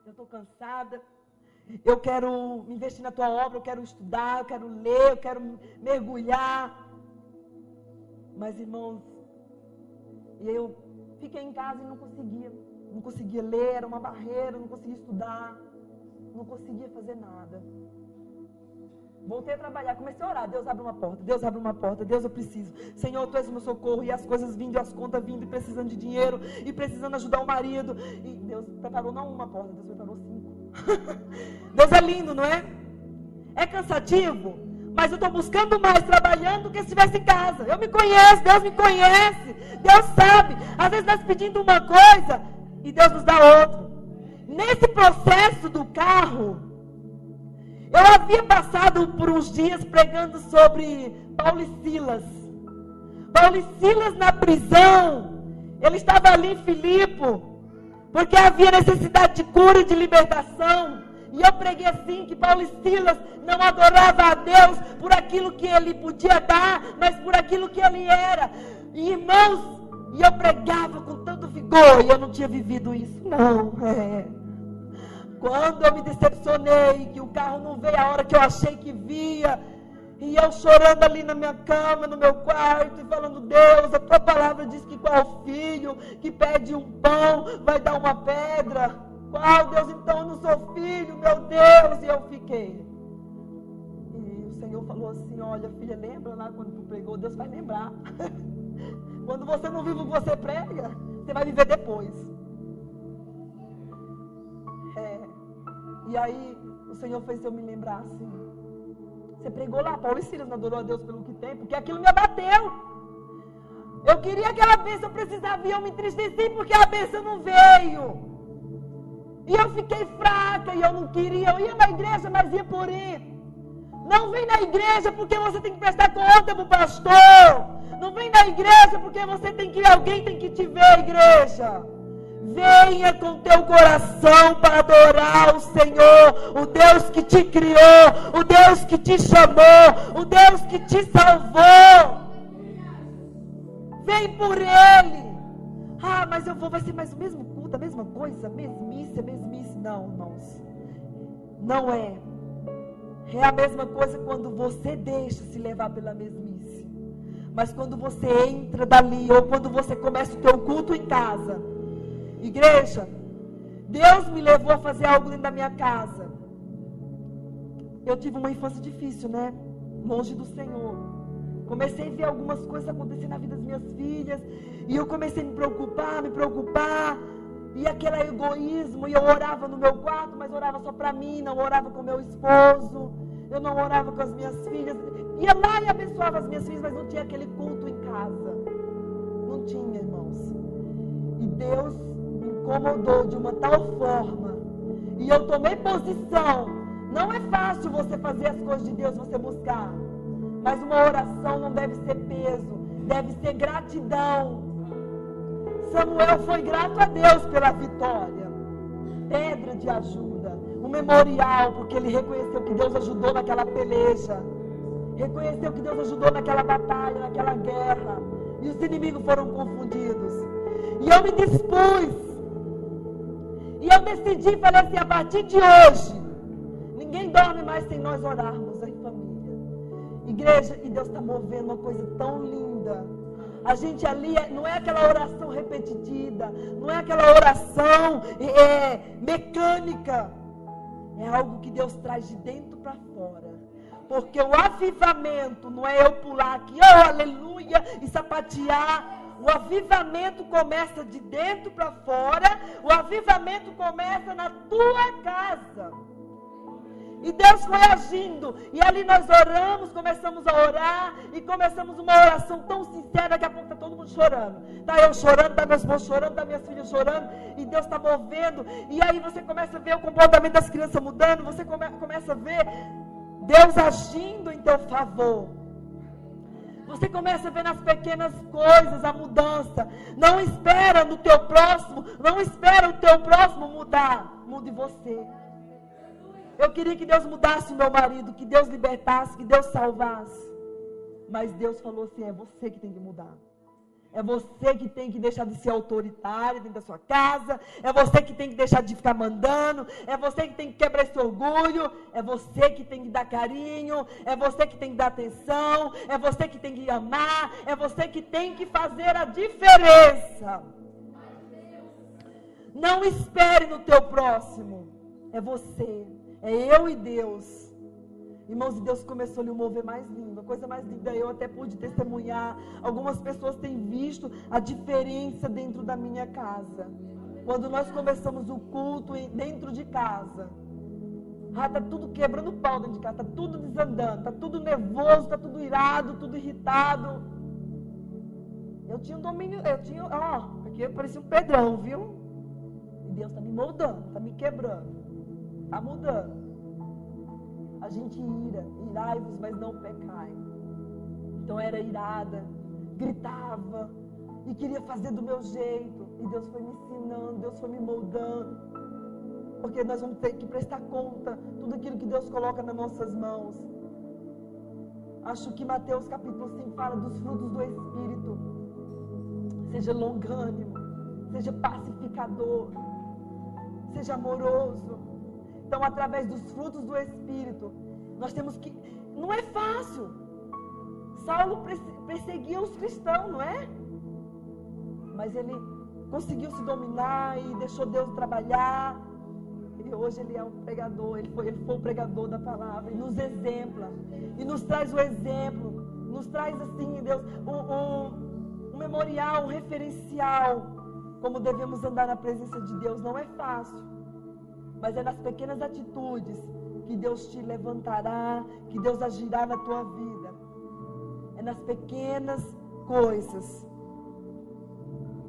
Eu estou cansada. eu quero investir na tua obra, eu quero estudar, eu quero ler, eu quero mergulhar. Mas, irmãos, eu fiquei em casa e não conseguia ler, era uma barreira, não conseguia estudar, não conseguia fazer nada. Voltei a trabalhar, comecei a orar, Deus abre uma porta, Deus abre uma porta, Deus eu preciso, Senhor, Tu és o meu socorro, e as coisas vindo, as contas vindo, e precisando de dinheiro, e precisando ajudar o marido, e Deus preparou não uma porta, Deus preparou 5. Deus é lindo, não é? É cansativo, mas eu estou buscando mais, trabalhando, do que se estivesse em casa. Eu me conheço, Deus me conhece, Deus sabe, às vezes nós pedimos uma coisa, e Deus nos dá outra. Nesse processo do carro, eu havia passado por uns dias pregando sobre Paulo e Silas. Paulo e Silas na prisão. Ele estava ali em Filipe, porque havia necessidade de cura e de libertação. E eu preguei assim, que Paulo e Silas não adoravam a Deus por aquilo que ele podia dar, mas por aquilo que ele era. E, irmãos, e eu pregava com tanto vigor, e eu não tinha vivido isso, não. Quando eu me decepcionei, que o carro não veio a hora que eu achei que via, e eu chorando ali na minha cama, no meu quarto, e falando, Deus, a tua palavra diz que qual filho que pede um pão vai dar uma pedra? Qual, Deus, então eu não sou filho, meu Deus? E eu fiquei. E o Senhor falou assim, olha filha, lembra lá quando tu pregou? Deus vai lembrar. Quando você não vive o que você prega, você vai viver depois. E aí, o Senhor fez eu me lembrar assim. Você pregou lá, Paulo e Silas não adorou a Deus pelo que tem, porque aquilo me abateu. Eu queria aquela bênção, eu precisava, e eu me entristeci porque a bênção não veio. E eu fiquei fraca, e eu não queria, eu ia na igreja, mas ia por ir. Não vem na igreja porque você tem que prestar conta pro pastor. Não vem na igreja porque você tem que, alguém tem que te ver, igreja. Venha com teu coração para adorar o Senhor, o Deus que te criou, o Deus que te chamou, o Deus que te salvou. Vem por Ele. Ah, mas eu vou, vai ser mais o mesmo culto, a mesma coisa, mesmice. Não, irmãos, não é. É a mesma coisa quando você deixa se levar pela mesmice. Mas quando você entra dali, ou quando você começa o teu culto em casa. Igreja, Deus me levou a fazer algo dentro da minha casa. Eu tive uma infância difícil, né? Longe do Senhor. Comecei a ver algumas coisas acontecer na vida das minhas filhas. E eu comecei a me preocupar. E aquele egoísmo. E eu orava no meu quarto, mas orava só para mim. Não orava com meu esposo. Eu não orava com as minhas filhas. Ia lá e abençoava as minhas filhas, mas não tinha aquele culto em casa. Não tinha, irmãos. E Deus me incomodou de uma tal forma. E eu tomei posição. Não é fácil você fazer as coisas de Deus, você buscar. Mas uma oração não deve ser peso, deve ser gratidão. Samuel foi grato a Deus pela vitória. Pedra de ajuda, um memorial, porque ele reconheceu que Deus ajudou naquela peleja. Reconheceu que Deus ajudou naquela batalha, naquela guerra. E os inimigos foram confundidos. E eu me dispus. E eu decidi, falei assim, a partir de hoje, ninguém dorme mais sem nós orarmos em família. Igreja, e Deus está movendo uma coisa tão linda. A gente ali, não é aquela oração repetitiva, não é aquela oração mecânica. É algo que Deus traz de dentro para fora. Porque o avivamento não é eu pular aqui, oh, aleluia, e sapatear. O avivamento começa de dentro para fora. O avivamento começa na tua casa. E Deus foi agindo. E ali nós oramos, começamos a orar. E começamos uma oração tão sincera. Daqui a pouco está todo mundo chorando. Está eu chorando, está meu esposo chorando, está minhas filhas chorando. E Deus está movendo. E aí você começa a ver o comportamento das crianças mudando. Você começa a ver Deus agindo em teu favor. Você começa a ver nas pequenas coisas a mudança. Não espera no teu próximo. Não espera o teu próximo mudar. Mude você. Eu queria que Deus mudasse o meu marido. Que Deus libertasse. Que Deus salvasse. Mas Deus falou assim, é você que tem que mudar. É você que tem que deixar de ser autoritário dentro da sua casa. É você que tem que deixar de ficar mandando. É você que tem que quebrar esse orgulho. É você que tem que dar carinho. É você que tem que dar atenção. É você que tem que amar. É você que tem que fazer a diferença. Não espere no teu próximo. É você. É eu e Deus. Irmãos, e Deus começou a lhe mover mais lindo. A coisa mais linda, eu até pude testemunhar. Algumas pessoas têm visto a diferença dentro da minha casa. Quando nós começamos o culto dentro de casa. Está tudo quebrando pau dentro de casa. Está tudo desandando. Está tudo nervoso, está tudo irado, tudo irritado. Eu tinha um domínio, aqui parecia um pedrão, viu? E Deus está me moldando, está me quebrando. Está mudando. A gente irai-vos, mas não pecai. Então era irada, gritava e queria fazer do meu jeito. E Deus foi me ensinando, Deus foi me moldando. Porque nós vamos ter que prestar conta tudo aquilo que Deus coloca nas nossas mãos. Acho que Mateus capítulo 5 fala dos frutos do Espírito. Seja longânimo, seja pacificador, seja amoroso. Então, através dos frutos do Espírito, nós temos que... Não é fácil. Saulo perseguia os cristãos, não é? Mas ele conseguiu se dominar e deixou Deus trabalhar. E hoje ele é um pregador, ele foi o pregador da palavra. E nos exempla. E nos traz o exemplo. Nos traz, assim, Deus, um memorial, um referencial. Como devemos andar na presença de Deus. Não é fácil. Mas é nas pequenas atitudes que Deus te levantará, que Deus agirá na tua vida. É nas pequenas coisas.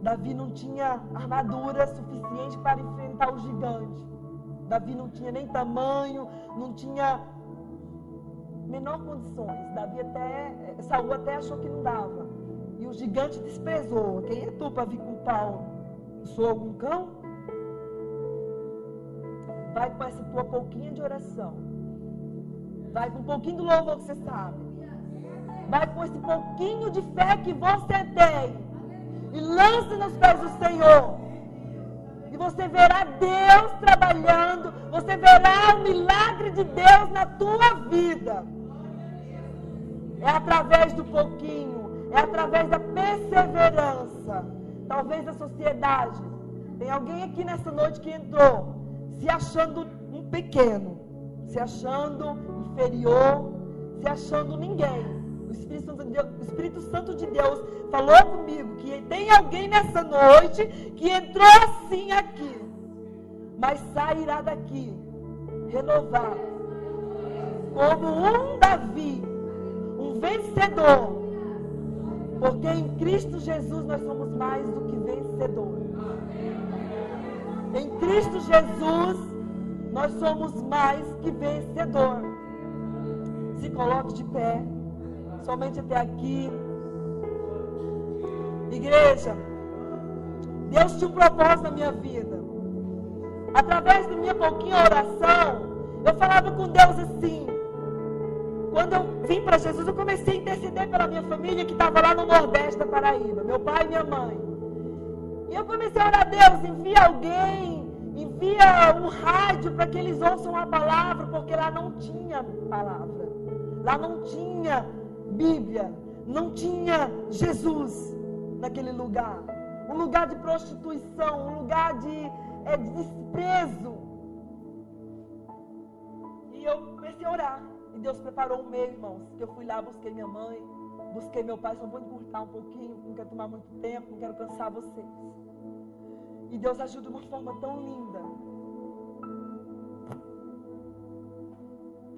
Davi não tinha armadura suficiente para enfrentar o gigante. Davi não tinha nem tamanho, não tinha menor condições. Saul até achou que não dava. E o gigante desprezou. Quem é tu para vir com pau? Sou algum cão? Vai com essa tua pouquinha de oração. Vai com um pouquinho do louvor que você sabe. Vai com esse pouquinho de fé que você tem. E lance nos pés do Senhor. E você verá Deus trabalhando. Você verá o milagre de Deus na tua vida. É através do pouquinho. É através da perseverança. Talvez a sociedade. Tem alguém aqui nessa noite que entrou se achando um pequeno, se achando inferior, se achando ninguém. O Espírito Santo de Deus falou comigo que tem alguém nessa noite que entrou assim aqui, mas sairá daqui renovado, como um Davi, um vencedor, porque em Cristo Jesus nós somos mais do que vencedores. Em Cristo Jesus, nós somos mais que vencedor. Se coloque de pé, somente até aqui. Igreja, Deus tinha um propósito na minha vida. Através da minha pouquinha oração, eu falava com Deus assim. Quando eu vim para Jesus, eu comecei a interceder pela minha família que estava lá no Nordeste da Paraíba, meu pai e minha mãe. E eu comecei a orar, Deus, envia alguém, envia um rádio para que eles ouçam a palavra, porque lá não tinha palavra, lá não tinha Bíblia, não tinha Jesus naquele lugar. Um lugar de prostituição, um lugar de desprezo. E eu comecei a orar, e Deus preparou um meio, irmãos, que eu fui lá, busquei minha mãe, busquei meu pai, só vou encurtar um pouquinho, não quero tomar muito tempo, não quero cansar vocês. E Deus ajuda de uma forma tão linda.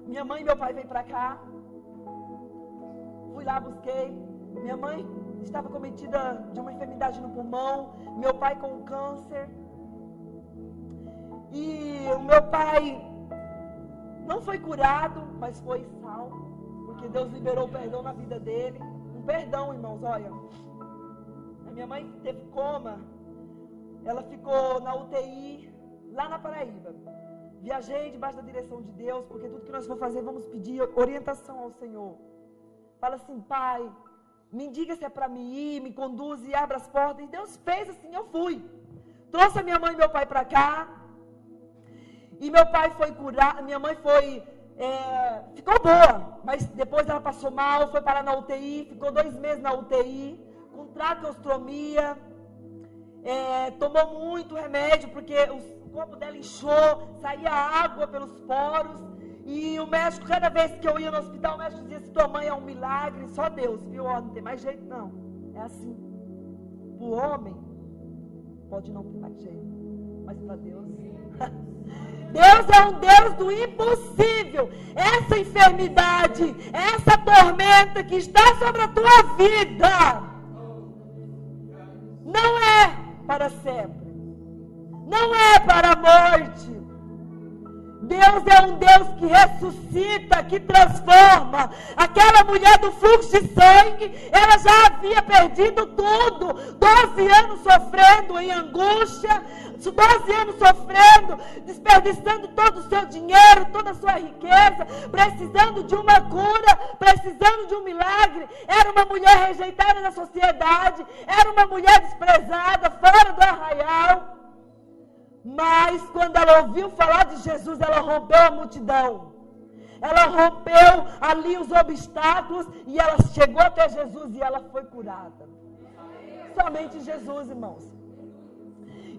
Minha mãe e meu pai veio para cá. Fui lá, busquei. Minha mãe estava cometida de uma enfermidade no pulmão. Meu pai com câncer. E o meu pai não foi curado, mas foi salvo. Porque Deus liberou o perdão na vida dele. Um perdão, irmãos, olha. A minha mãe teve coma. Ela ficou na UTI, lá na Paraíba. Viajei debaixo da direção de Deus, porque tudo que nós vamos fazer, vamos pedir orientação ao Senhor. Fala assim, Pai, me diga se é para mim ir, me conduz e abra as portas. E Deus fez assim, eu fui. Trouxe a minha mãe e meu pai para cá. E meu pai foi curar, minha mãe ficou boa, mas depois ela passou mal, foi parar na UTI, ficou 2 meses na UTI, com traqueostomia, tomou muito remédio, porque o corpo dela inchou, saía água pelos poros, e o médico, cada vez que eu ia no hospital, o médico dizia, se tua mãe é um milagre, só Deus, viu? Não tem mais jeito não, é assim. Para o homem, pode não ter mais jeito, mas para Deus... Deus é um Deus do impossível. Essa enfermidade, essa tormenta que está sobre a tua vida, não é para sempre. Não é para a morte. Deus é um Deus que ressuscita, que transforma. Aquela mulher do fluxo de sangue, ela já havia perdido tudo. 12 anos sofrendo em angústia, 12 anos sofrendo, desperdiçando todo o seu dinheiro, toda a sua riqueza, precisando de uma cura, precisando de um milagre. Era uma mulher rejeitada na sociedade, era uma mulher desprezada, fora do arraial. Mas quando ela ouviu falar de Jesus, ela rompeu a multidão. Ela rompeu ali os obstáculos e ela chegou até Jesus e ela foi curada. Somente Jesus, irmãos.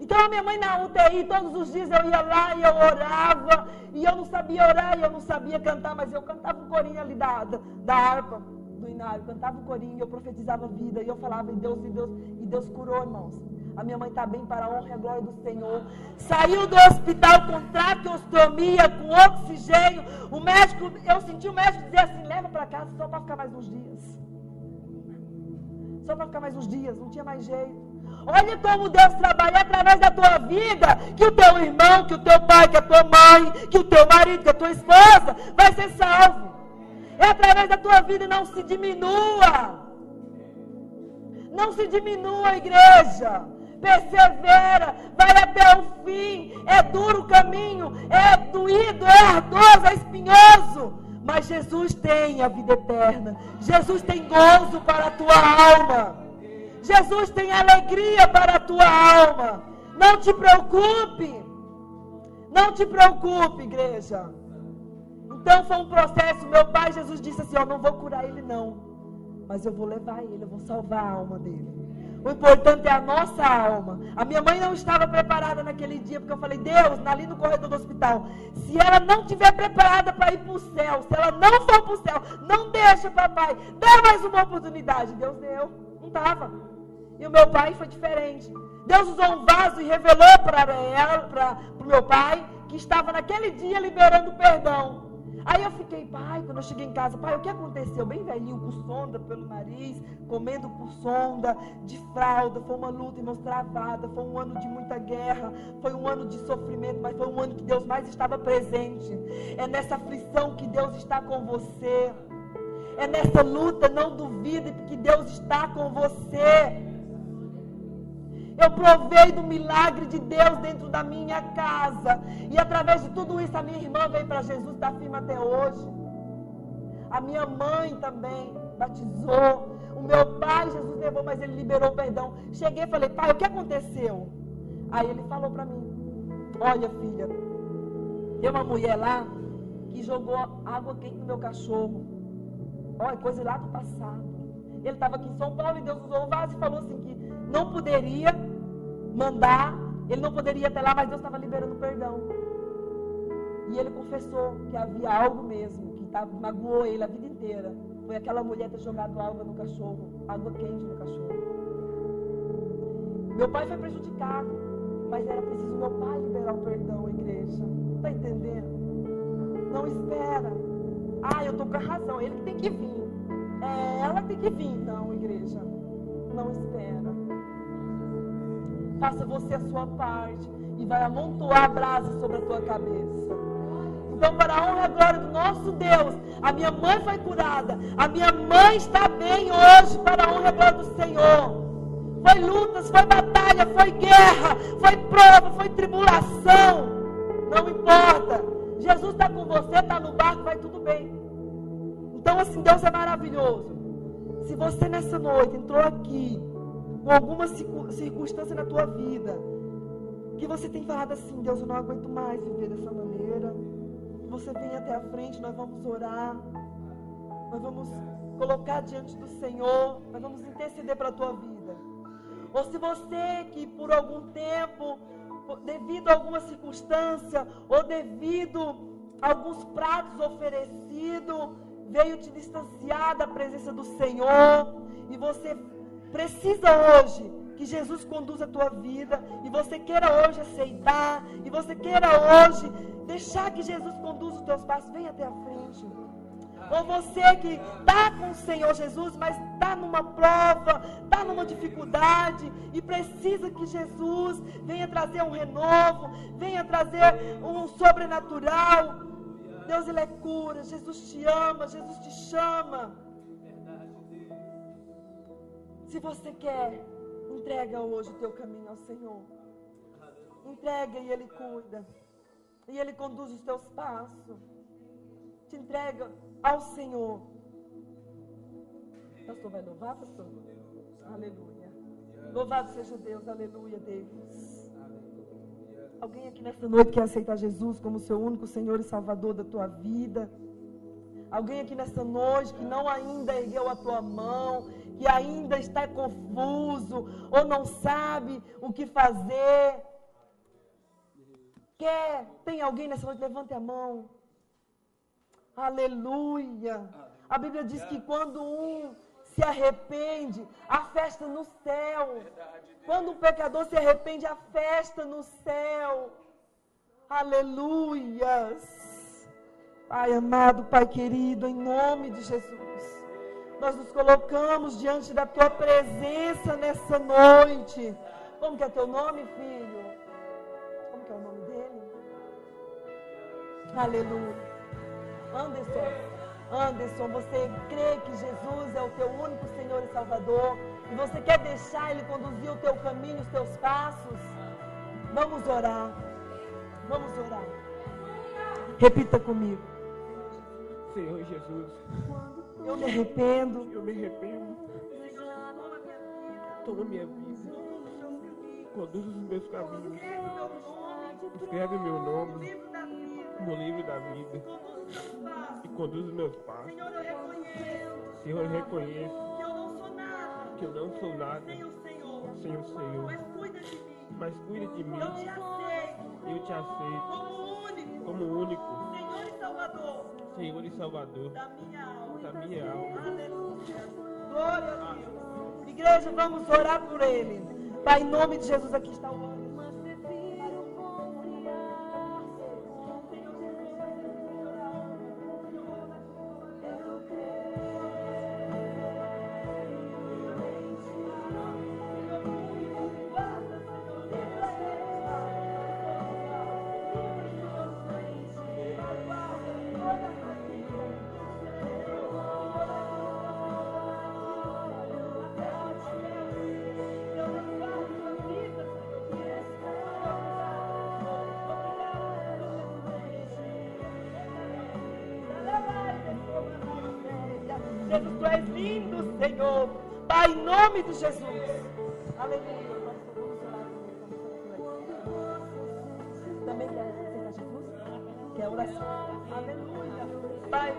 Então a minha mãe na UTI, todos os dias eu ia lá e eu orava. E eu não sabia orar e eu não sabia cantar, mas eu cantava um corinho ali da harpa, do inário. Cantava um corinho e eu profetizava a vida. E eu falava em Deus, e Deus curou, irmãos. A minha mãe está bem para a honra e a glória do Senhor. Saiu do hospital com traqueostomia, com oxigênio. O médico, eu senti o médico dizer assim, leva para casa só para ficar mais uns dias. Só para ficar mais uns dias, não tinha mais jeito. Olha como Deus trabalha através da tua vida, que o teu irmão, que o teu pai, que a tua mãe, que o teu marido, que a tua esposa vai ser salvo. É através da tua vida, não se diminua. Não se diminua, igreja. Persevera, vai até o fim. É duro o caminho, é doído, é ardoso, é espinhoso. Mas Jesus tem a vida eterna. Jesus tem gozo para a tua alma. Jesus tem alegria para a tua alma. Não te preocupe. Não te preocupe, igreja. Então foi um processo. Meu pai, Jesus disse assim, não vou curar ele não, mas eu vou levar ele, eu vou salvar a alma dele. O importante é a nossa alma. A minha mãe não estava preparada naquele dia, porque eu falei, Deus, ali no corredor do hospital, se ela não estiver preparada para ir para o céu, se ela não for para o céu, não deixa, papai, dá mais uma oportunidade. Deus deu, não estava. E o meu pai foi diferente. Deus usou um vaso e revelou para o meu pai, que estava naquele dia liberando perdão. Aí eu fiquei, pai, quando eu cheguei em casa, pai, o que aconteceu? Bem velhinho, com sonda pelo nariz, comendo por sonda, de fralda, foi uma luta, irmãos, travada, foi um ano de muita guerra, foi um ano de sofrimento, mas foi um ano que Deus mais estava presente. É nessa aflição que Deus está com você. É nessa luta, não duvide que Deus está com você. Eu provei do milagre de Deus dentro da minha casa. E através de tudo isso, a minha irmã veio para Jesus, está firme até hoje. A minha mãe também batizou. O meu pai, Jesus levou, mas ele liberou perdão. Cheguei e falei, pai, o que aconteceu? Aí ele falou para mim, olha, filha, tem uma mulher lá que jogou água quente no meu cachorro. Olha, coisa lá do passado. Ele estava aqui em São Paulo e Deus usou o vaso e falou assim que não poderia mandar, ele não poderia até lá, mas Deus estava liberando perdão. E ele confessou que havia algo mesmo, que magoou ele a vida inteira. Foi aquela mulher ter jogado água no cachorro, água quente no cachorro. Meu pai foi prejudicado, mas era preciso meu pai liberar o perdão, igreja. Está entendendo? Não espera. Eu estou com a razão, ele que tem que vir. Ela tem que vir. Não, igreja. Não espera. Faça você a sua parte e vai amontoar a brasa sobre a tua cabeça. Então, para a honra e a glória do nosso Deus, a minha mãe foi curada. A minha mãe está bem hoje, para a honra e a glória do Senhor. Foi lutas, foi batalha, foi guerra, foi prova, foi tribulação. Não importa. Jesus está com você, está no barco, vai tudo bem. Então, assim, Deus é maravilhoso. Se você nessa noite entrou aqui com alguma circunstância na tua vida, que você tem falado assim, Deus, eu não aguento mais viver dessa maneira, você vem até a frente, nós vamos orar, nós vamos colocar diante do Senhor, nós vamos interceder para a tua vida. Ou se você que por algum tempo, devido a alguma circunstância, ou devido a alguns pratos oferecidos, veio te distanciar da presença do Senhor, e você precisa hoje que Jesus conduza a tua vida, e você queira hoje aceitar, e você queira hoje deixar que Jesus conduza os teus passos, vem até a frente. Ou você que está com o Senhor Jesus, mas está numa prova, está numa dificuldade, e precisa que Jesus venha trazer um renovo, venha trazer um sobrenatural. Deus, Ele é cura, Jesus te ama, Jesus te chama. Se você quer, entrega hoje o teu caminho ao Senhor. Entrega e Ele cuida. E Ele conduz os teus passos. Te entrega ao Senhor. Pastor, vai louvar, pastor? Aleluia. Louvado seja Deus, aleluia, Deus. Alguém aqui nessa noite quer aceitar Jesus como seu único Senhor e Salvador da tua vida? Alguém aqui nessa noite que não ainda ergueu a tua mão, que ainda está confuso, ou não sabe o que fazer? Tem alguém nessa noite? Levante a mão. Aleluia. A Bíblia diz que quando um se arrepende, há festa no céu. Quando um pecador se arrepende, há festa no céu. Aleluias. Pai amado, Pai querido, em nome de Jesus, nós nos colocamos diante da Tua presença nessa noite. Como que é teu nome, filho? Como que é o nome dele? Aleluia. Anderson, você crê que Jesus é o teu único Senhor e Salvador, e você quer deixar Ele conduzir o teu caminho, os teus passos? Vamos orar. Vamos orar. Repita comigo. Senhor Jesus, eu me arrependo. Toma minha vida. Conduz os meus caminhos. Escreve meu nome no livro da vida. E conduz os meus passos. Senhor, eu reconheço que eu não sou nada sem o Senhor. Mas cuida de mim. Eu te aceito como único Senhor e Salvador da minha alma. Glória a Deus. Igreja, vamos orar por ele. Pai, em nome de Jesus, aqui está o Anderson. Jesus, Tu és lindo, Senhor. Pai, em nome de Jesus. Aleluia. Também quer aceitar Jesus? Quer oração? Aleluia. Pai,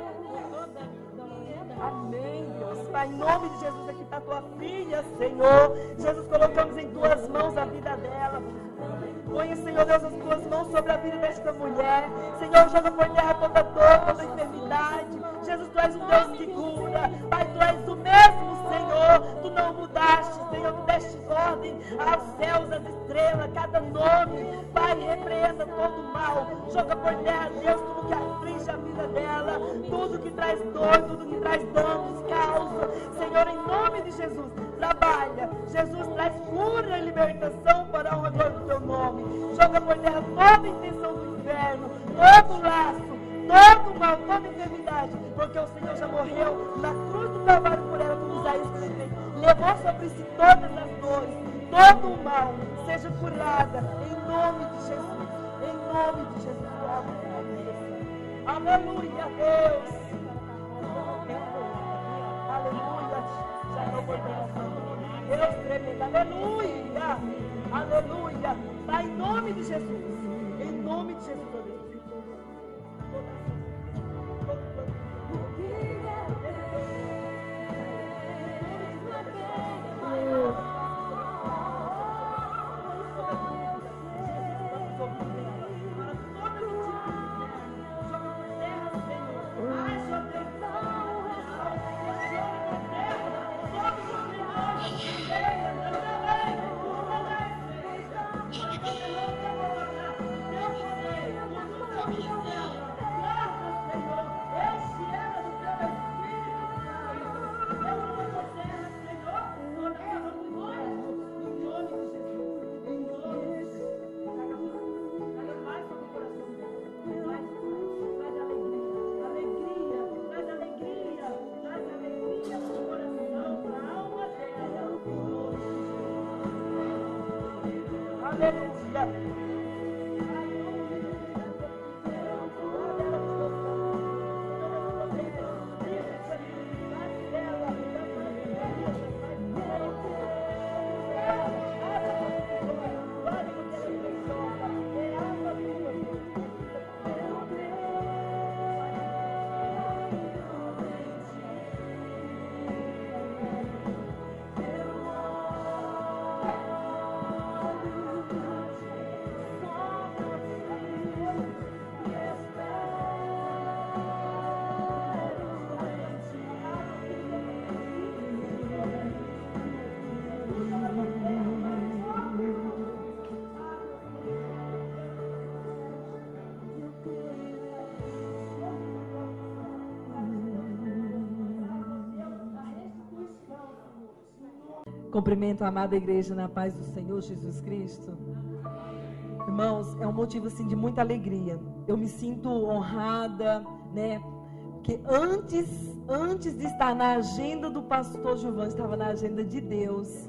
amém, Deus. Pai, em nome de Jesus, aqui está Tua filha, Senhor. Jesus, colocamos em Tuas mãos a vida dela. Põe, Senhor Deus, as Tuas mãos sobre a vida desta mulher. Senhor, joga por terra toda dor, toda enfermidade. Jesus, Tu és um Deus que cura. Pai, Tu és o mesmo, Senhor. Tu não mudaste, Senhor. Tu deste ordem aos céus, às estrelas, cada nome. Pai, repreenda todo o mal. Joga por terra, Deus, tudo que aflige a vida dela. Tudo que traz dor, tudo que traz danos, causa. Senhor, em nome de Jesus, trabalha. Jesus, traz cura e libertação para a honra do Teu nome. Joga por terra toda intenção do inferno, todo laço, todo mal, toda enfermidade, porque o Senhor já morreu na cruz do Calvário por ela, como Isaías 53. Levou sobre si todas as dores, todo o mal, seja curada, em nome de Jesus. Em nome de Jesus. Aleluia, Deus. Aleluia. Deus tremendo. Aleluia. Aleluia. Pai, em nome de Jesus. Em nome de Jesus, ó Deus. Cumprimento a amada igreja na paz do Senhor Jesus Cristo. Irmãos, é um motivo assim de muita alegria. Eu me sinto honrada, né? Porque antes de estar na agenda do pastor Gilvan, estava na agenda de Deus.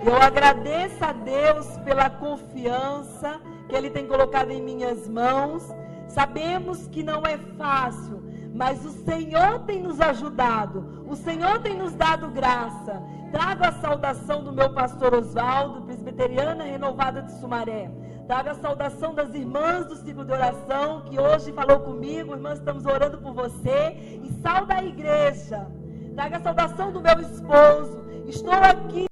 Eu agradeço a Deus pela confiança que Ele tem colocado em minhas mãos. Sabemos que não é fácil, mas o Senhor tem nos ajudado. O Senhor tem nos dado graça. Trago a saudação do meu pastor Oswaldo, presbiteriana renovada de Sumaré. Trago a saudação das irmãs do ciclo de oração, que hoje falou comigo. Irmãs, estamos orando por você. E sauda a igreja. Trago a saudação do meu esposo. Estou aqui